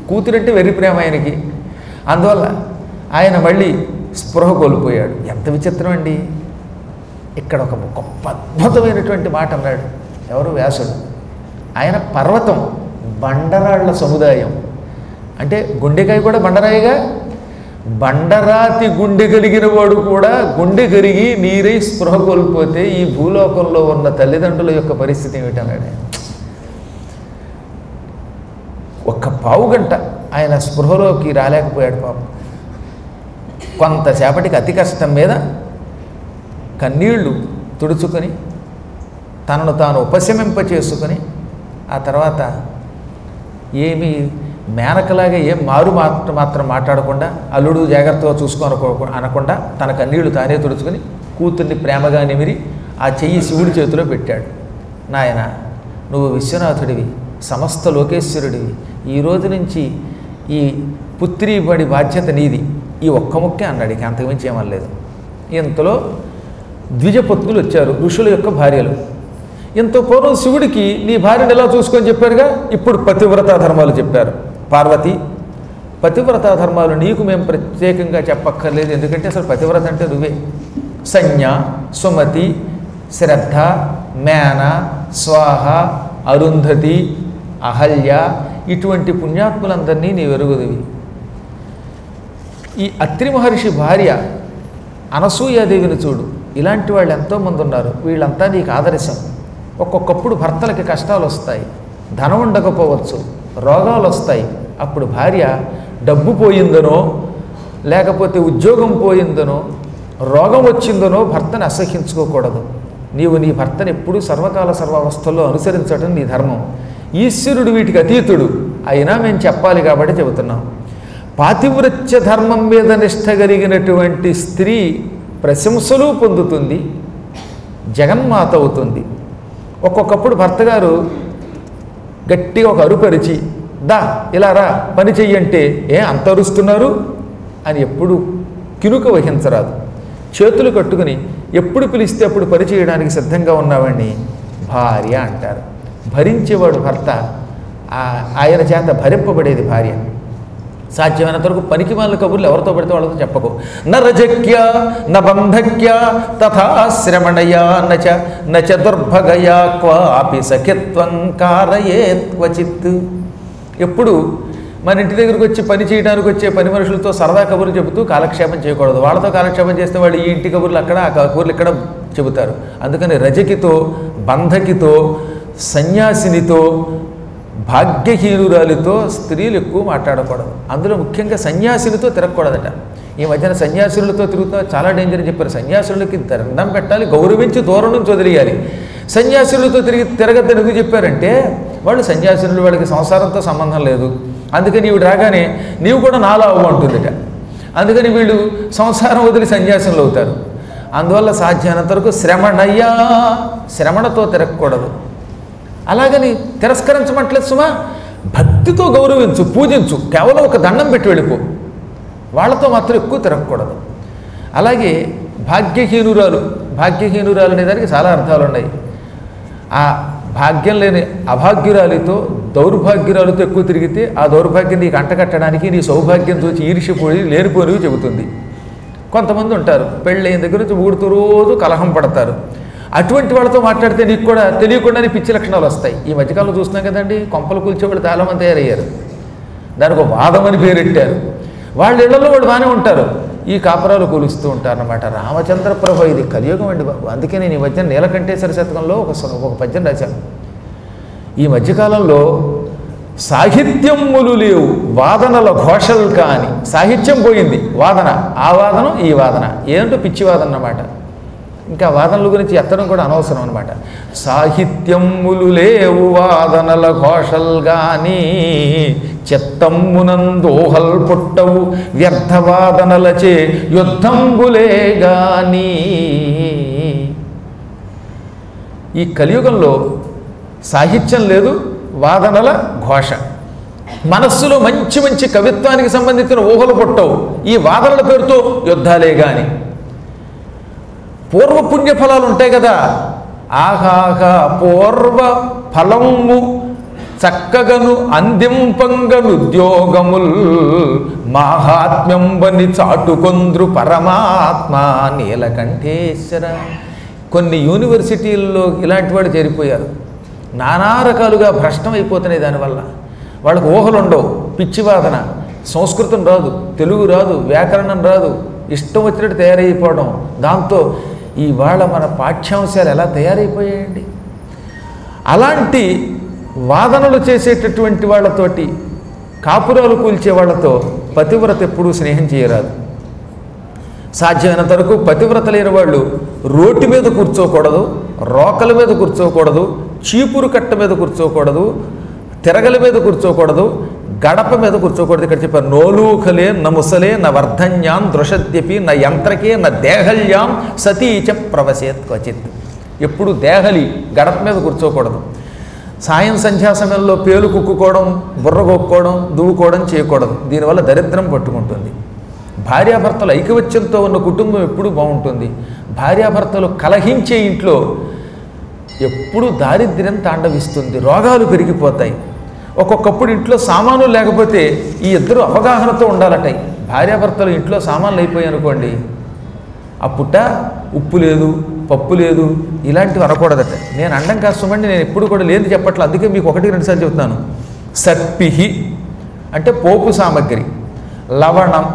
కూతురంటే వెర్రి ప్రేమ ఆయనకి. అందువల్ల ఆయన మళ్ళీ స్పృహ కోల్పోయాడు. ఎంత విచిత్రం అండి. ఇక్కడ ఒక గొప్ప అద్భుతమైనటువంటి మాట అన్నాడు. ఎవరు? వ్యాసుడు. ఆయన పర్వతం, బండరాళ్ల సముదాయం. అంటే గుండెకాయ కూడా బండరాయిగా, బండరాతి గుండె కలిగిన వాడు కూడా గుండె కరిగి నీరై స్పృహ కోల్పోతే ఈ భూలోకంలో ఉన్న తల్లిదండ్రుల యొక్క పరిస్థితి ఏమిటన్నాడు. ఒక్క పావుగంట ఆయన స్పృహలోకి రాలేకపోయాడు పాపం. కొంతసేపటికి అతి కష్టం మీద కన్నీళ్లు తుడుచుకొని తనను తాను ఉపశమింపచేసుకొని ఆ తర్వాత ఏమీ మేనకలాగా ఏం మారు మాత్రం మాట్లాడకుండా అల్లుడు జాగ్రత్తగా అనకుండా తన కన్నీళ్లు తానే తుడుచుకొని కూతుర్ని ప్రేమగా నిమిరి ఆ చెయ్యి శివుడి చేతిలో పెట్టాడు. నాయన నువ్వు విశ్వనాథుడివి, సమస్త లోకేశ్వరుడివి. ఈ రోజు నుంచి ఈ పుత్రి బడి బాధ్యత నీది. ఈ ఒక్క ముక్కే అన్నాడు, ఇక అంతకుమించి ఏమనలేదు. ఇంతలో ద్విజపత్నులు వచ్చారు, ఋషుల యొక్క భార్యలు. ఇంత పూర్వం శివుడికి నీ భార్యను ఎలా చూసుకొని చెప్పారుగా, ఇప్పుడు పతివ్రతా ధర్మాలు చెప్పారు. పార్వతి, పతివ్రతా ధర్మాలు నీకు మేము ప్రత్యేకంగా చెప్పక్కర్లేదు, ఎందుకంటే అసలు పతివ్రత అంటే నువ్వే. సంజ్ఞ, సుమతి, శ్రద్ధ, మేన, స్వాహ, అరుంధతి, అహల్య ఇటువంటి పుణ్యాత్ములందరినీ నీ వెరుగుదివి. ఈ అత్రి మహర్షి భార్య అనసూయాదేవిని చూడు, ఇలాంటి వాళ్ళు ఎంతోమంది ఉన్నారు. వీళ్ళంతా నీకు ఆదర్శం. ఒక్కొక్కప్పుడు భర్తలకి కష్టాలు వస్తాయి, ధనం ఉండకపోవచ్చు, రోగాలు వస్తాయి. అప్పుడు భార్య డబ్బు పోయిందనో లేకపోతే ఉద్యోగం పోయిందనో రోగం వచ్చిందనో భర్తను అసహ్యించుకోకూడదు. నీవు నీ భర్తను ఎప్పుడూ సర్వకాల సర్వావస్థల్లో అనుసరించడం నీ ధర్మం. ఈశ్వరుడు వీటికి అతీతుడు అయినా మేము చెప్పాలి కాబట్టి చెబుతున్నాం. పాతివ్రత్య ధర్మం మీద నిష్ఠ కలిగినటువంటి స్త్రీ ప్రశంసలు పొందుతుంది, జగన్మాత అవుతుంది. ఒక్కొక్కప్పుడు భర్తగారు గట్టిగా ఒక అరుపరిచి దా ఇలా రా పని చెయ్యంటే అంత అరుస్తున్నారు అని ఎప్పుడు కినుక వహించరాదు. చేతులు కట్టుకుని ఎప్పుడు పిలిస్తే అప్పుడు పని చేయడానికి సిద్ధంగా ఉన్నవాడిని భార్య అంటారు. భరించేవాడు భర్త, ఆయన చేత భరింపబడేది భార్య. సాధ్యమైనంత వరకు పనికి వాళ్ళ కబుర్లు ఎవరితో పడితే వాళ్ళతో చెప్పకు. నరజక్య నబంధక్య తథా శ్రమణయా నచ దుర్భగయా క్వాపి సఖిత్వం కారయేత్ క్వచిత్. ఎప్పుడు మన ఇంటి దగ్గరకు వచ్చి పని చేయడానికి వచ్చే పని మనుషులతో సరదా కబుర్లు చెబుతూ కాలక్షేపం చేయకూడదు. వాళ్ళతో కాలక్షేపం చేస్తే వాళ్ళు ఈ ఇంటి కబుర్లు అక్కడ, ఆ కబుర్లు ఇక్కడ చెబుతారు. అందుకని రజకితో, బంధకితో, సన్యాసినితో, భాగ్యహీనురాలితో స్త్రీలు ఎక్కువ మాట్లాడకూడదు. అందులో ముఖ్యంగా సన్యాసినితో తిరగకూడదట. ఈ మధ్యన సన్యాసులతో తిరుగుతా చాలా డేంజర్ అని చెప్పారు. సన్యాసులకి దండం పెట్టాలి, గౌరవించి దూరం నుంచి వదిలేయాలి. సన్యాసులతో తిరగద్దని ఎందుకు చెప్పారంటే వాళ్ళు సన్యాసులు, వాళ్ళకి సంసారంతో సంబంధం లేదు. అందుకని నీవు రాగానే నీవు కూడా నాలా అవ్వ అంటుందిట. అందుకని వీళ్ళు సంసారం వదిలి సన్యాసులు అవుతారు. అందువల్ల సాధ్యమైనంత వరకు శ్రమణతో తిరగకూడదు. అలాగని తిరస్కరించమంటలేదు సుమా, భక్తితో గౌరవించు, పూజించు. కేవలం ఒక దండం పెట్టి వెళ్ళిపో, వాళ్ళతో మాత్రం ఎక్కువ తిరగకూడదు. అలాగే భాగ్యహీనురాలు అనే దానికి చాలా అర్థాలు ఉన్నాయి. ఆ భాగ్యం లేని అభాగ్యురాలితో, దౌర్భాగ్యురాలతో ఎక్కువ తిరిగితే ఆ దౌర్భాగ్యం నీకు అంటకట్టడానికి నీ సౌభాగ్యం చూసి ఈర్ష్యపోయి లేనిపోనివి చెబుతుంది. కొంతమంది ఉంటారు పెళ్ళైన దగ్గర నుంచి ఊడుతూ రోజు కలహం పడతారు. అటువంటి వాళ్ళతో మాట్లాడితే నీకు కూడా తెలియకుండానే పిచ్చి లక్షణాలు వస్తాయి. ఈ మధ్యకాలంలో చూస్తున్నాం కదండి, కొంపలు కూల్చేవాళ్ళు చాలామంది తయారయ్యారు. దానికి ఒక వాదం అని పేరెట్టారు. వాళ్ళ ఇళ్లలో వాళ్ళు బాగానే ఉంటారు, ఈ కాపురాలు కూలుస్తూ ఉంటారన్నమాట. రామచంద్ర ప్రభు ఇది కలియుగం అండి బాబు. అందుకే నేను ఈ మధ్య నీలకంఠేశ్వర శతకంలో ఒక పద్యం రాశాను. ఈ మధ్యకాలంలో సాహిత్యములు లేవు, వాదనల ఘోషలు కాని. సాహిత్యం పోయింది, వాదన, ఆ వాదనం ఈ వాదన ఏంటో పిచ్చి వాదన అన్నమాట. ఇంకా వాదనల గురించి ఎత్తడం కూడా అనవసరం అనమాట. సాహిత్యములు లేవు, వాదనల ఘోషల్ గాని, చిత్తమ్మునందోహల్ పుట్టవు, వ్యర్థవాదనలచే యుద్ధంబులే గాని. ఈ కలియుగంలో సాహిత్యం లేదు, వాదనల ఘోష. మనస్సులో మంచి మంచి కవిత్వానికి సంబంధించిన ఊహలు పుట్టవు, ఈ వాదనల పేరుతో యుద్ధాలే గాని. పూర్వ పుణ్యఫలాలు ఉంటాయి కదా, ఆహాహ పూర్వ ఫలము చక్కగను అందింపంగనుద్యోగముల్ మాహాత్మ్యంబని చాటుకొంద్రు పరమాత్మ నీలకంఠేశ్వర. కొన్ని యూనివర్సిటీల్లో ఇలాంటి వాడు చేరిపోయారు. నానా రకాలుగా భ్రష్టం అయిపోతున్నాయి. దానివల్ల వాళ్ళకు ఊహలు ఉండవు, పిచ్చివాదన, సంస్కృతం రాదు, తెలుగు రాదు, వ్యాకరణం రాదు, ఇష్టం వచ్చినట్టు తయారైపోవడం. దాంతో ఇవాళ మన పాఠ్యాంశాలు ఎలా తయారైపోయాయండి. అలాంటి వాదనలు చేసేటటువంటి వాళ్ళతోటి, కాపురాలు కూల్చే వాళ్ళతో పతివ్రత ఎప్పుడూ స్నేహం చేయరాదు. సాధ్యమైనంత వరకు పతివ్రత లేని వాళ్ళు రోడ్డు మీద కూర్చోకూడదు, రోకల మీద కూర్చోకూడదు, చీపురు కట్ట మీద కూర్చోకూడదు, తిరగల మీద కూర్చోకూడదు, గడప మీద కూర్చోకూడదు. ఇక్కడ చెప్పారు నోలూఖలే నముసలే న వర్ధన్యాం దృషద్యపి న యంత్రకే న దేహల్యాం సతీచ ప్రవసేత్ క్వచిత్. ఎప్పుడు దేహలి గడప మీద కూర్చోకూడదు. సాయం సంధ్యా సమయంలో పేలు కుక్కుకోవడం, బుర్ర కొక్కుకోవడం, దువ్వుకోవడం చేయకూడదు. దీనివల్ల దరిద్రం పట్టుకుంటుంది. భార్యాభర్తలు ఐకమత్యంతో ఉన్న కుటుంబం ఎప్పుడూ బాగుంటుంది. భార్యాభర్తలు కలహించే ఇంట్లో ఎప్పుడు దారిద్ర్యం తాండవిస్తుంది, రోగాలు పెరిగిపోతాయి. ఒక్కొక్కప్పుడు ఇంట్లో సామానులు లేకపోతే ఈ ఇద్దరు అవగాహనతో ఉండాలటాయి. భార్యాభర్తలు ఇంట్లో సామాన్లు అయిపోయాయి అనుకోండి, ఆ పుట్ట ఉప్పు లేదు, పప్పు లేదు, ఇలాంటివి అనకూడదట. నేను అండం కాస్తమండి, నేను ఎప్పుడు కూడా లేదు చెప్పట్లేదు. అందుకే మీకు 1-2 చెబుతున్నాను. సర్పిహి అంటే పోపు సామగ్రి, లవణం,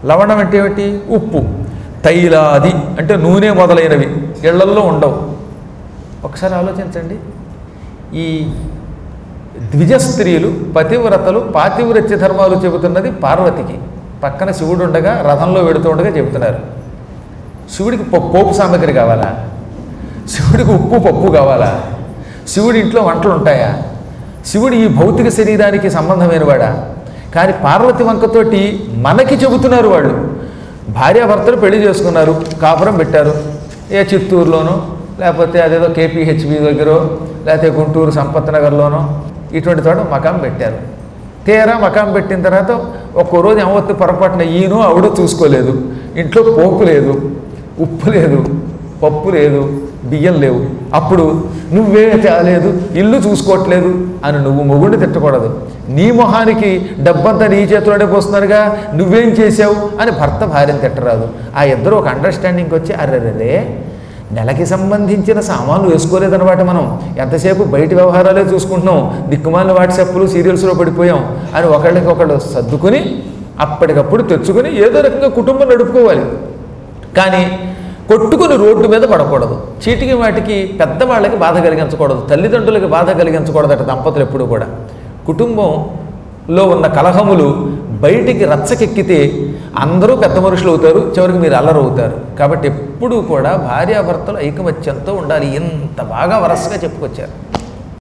లవణం అంటే ఏమిటి? ఉప్పు, తైలాది అంటే నూనె మొదలైనవి ఇళ్లల్లో ఉండవు. ఒకసారి ఆలోచించండి. ఈ ద్విజ స్త్రీలు, పతివ్రతలు, పాతివ్రత్య ధర్మాలు చెబుతున్నది పార్వతికి. పక్కన శివుడు ఉండగా రథంలో వెడుతూ ఉండగా చెబుతున్నారు. శివుడికి పోపు సామగ్రి కావాలా? శివుడికి ఉప్పు పప్పు కావాలా? శివుడి ఇంట్లో వంటలు ఉంటాయా? శివుడు ఈ భౌతిక శరీరానికి సంబంధమైనవాడా? కానీ పార్వతి వంకతోటి మనకి చెబుతున్నారు వాళ్ళు. భార్యాభర్తలు పెళ్లి చేసుకున్నారు, కాపురం పెట్టారు. ఏ చిత్తూరులోనో, లేకపోతే అదేదో కేపీహెచ్బి దగ్గరో, లేకపోతే గుంటూరు సంపత్ నగర్లోనో ఇటువంటి చోట మకాం పెట్టారు. తీరా మకాం పెట్టిన తర్వాత ఒక్కో రోజు ఏమవుతుంది, పొరపాటున ఈయనో ఆవిడ చూసుకోలేదు. ఇంట్లో పోపు లేదు, ఉప్పు లేదు, పప్పు లేదు, బియ్యం లేవు. అప్పుడు నువ్వే తేలేదు, ఇల్లు చూసుకోవట్లేదు అని నువ్వు మొగుడిని తిట్టకూడదు. నీ మొహానికి డబ్బంతా నీ చేతిలోనే పోస్తున్నారుగా, నువ్వేం చేసావు అని భర్త భార్యను తిట్టరాదు. ఆ ఇద్దరు ఒక అండర్స్టాండింగ్కి వచ్చి అర్రెరే నెలకి సంబంధించిన సామాన్లు వేసుకోలేదన్నమాట, మనం ఎంతసేపు బయట వ్యవహారాలే చూసుకుంటున్నాం, దిక్కుమాలిన వాట్సాప్లు సీరియల్స్లో పడిపోయాం అని ఒకళ్ళకొకళ్ళు సర్దుకుని అప్పటికప్పుడు తెచ్చుకొని ఏదో రకంగా కుటుంబం నడుపుకోవాలి. కానీ కొట్టుకుని రోడ్డు మీద పడకూడదు. చీటికి వాటికి పెద్దవాళ్ళకి బాధ కలిగించకూడదు, తల్లిదండ్రులకి బాధ కలిగించకూడదట దంపతులు ఎప్పుడు కూడా. కుటుంబంలో ఉన్న కలహములు బయటికి రచ్చకెక్కితే అందరూ పెద్ద మనుషులు అవుతారు, చివరికి మీరు అల్లరు అవుతారు. కాబట్టి ఎప్పుడూ కూడా భార్యాభర్తలు ఐకమత్యంతో ఉండాలి. ఇంత బాగా వరసగా చెప్పుకొచ్చారు.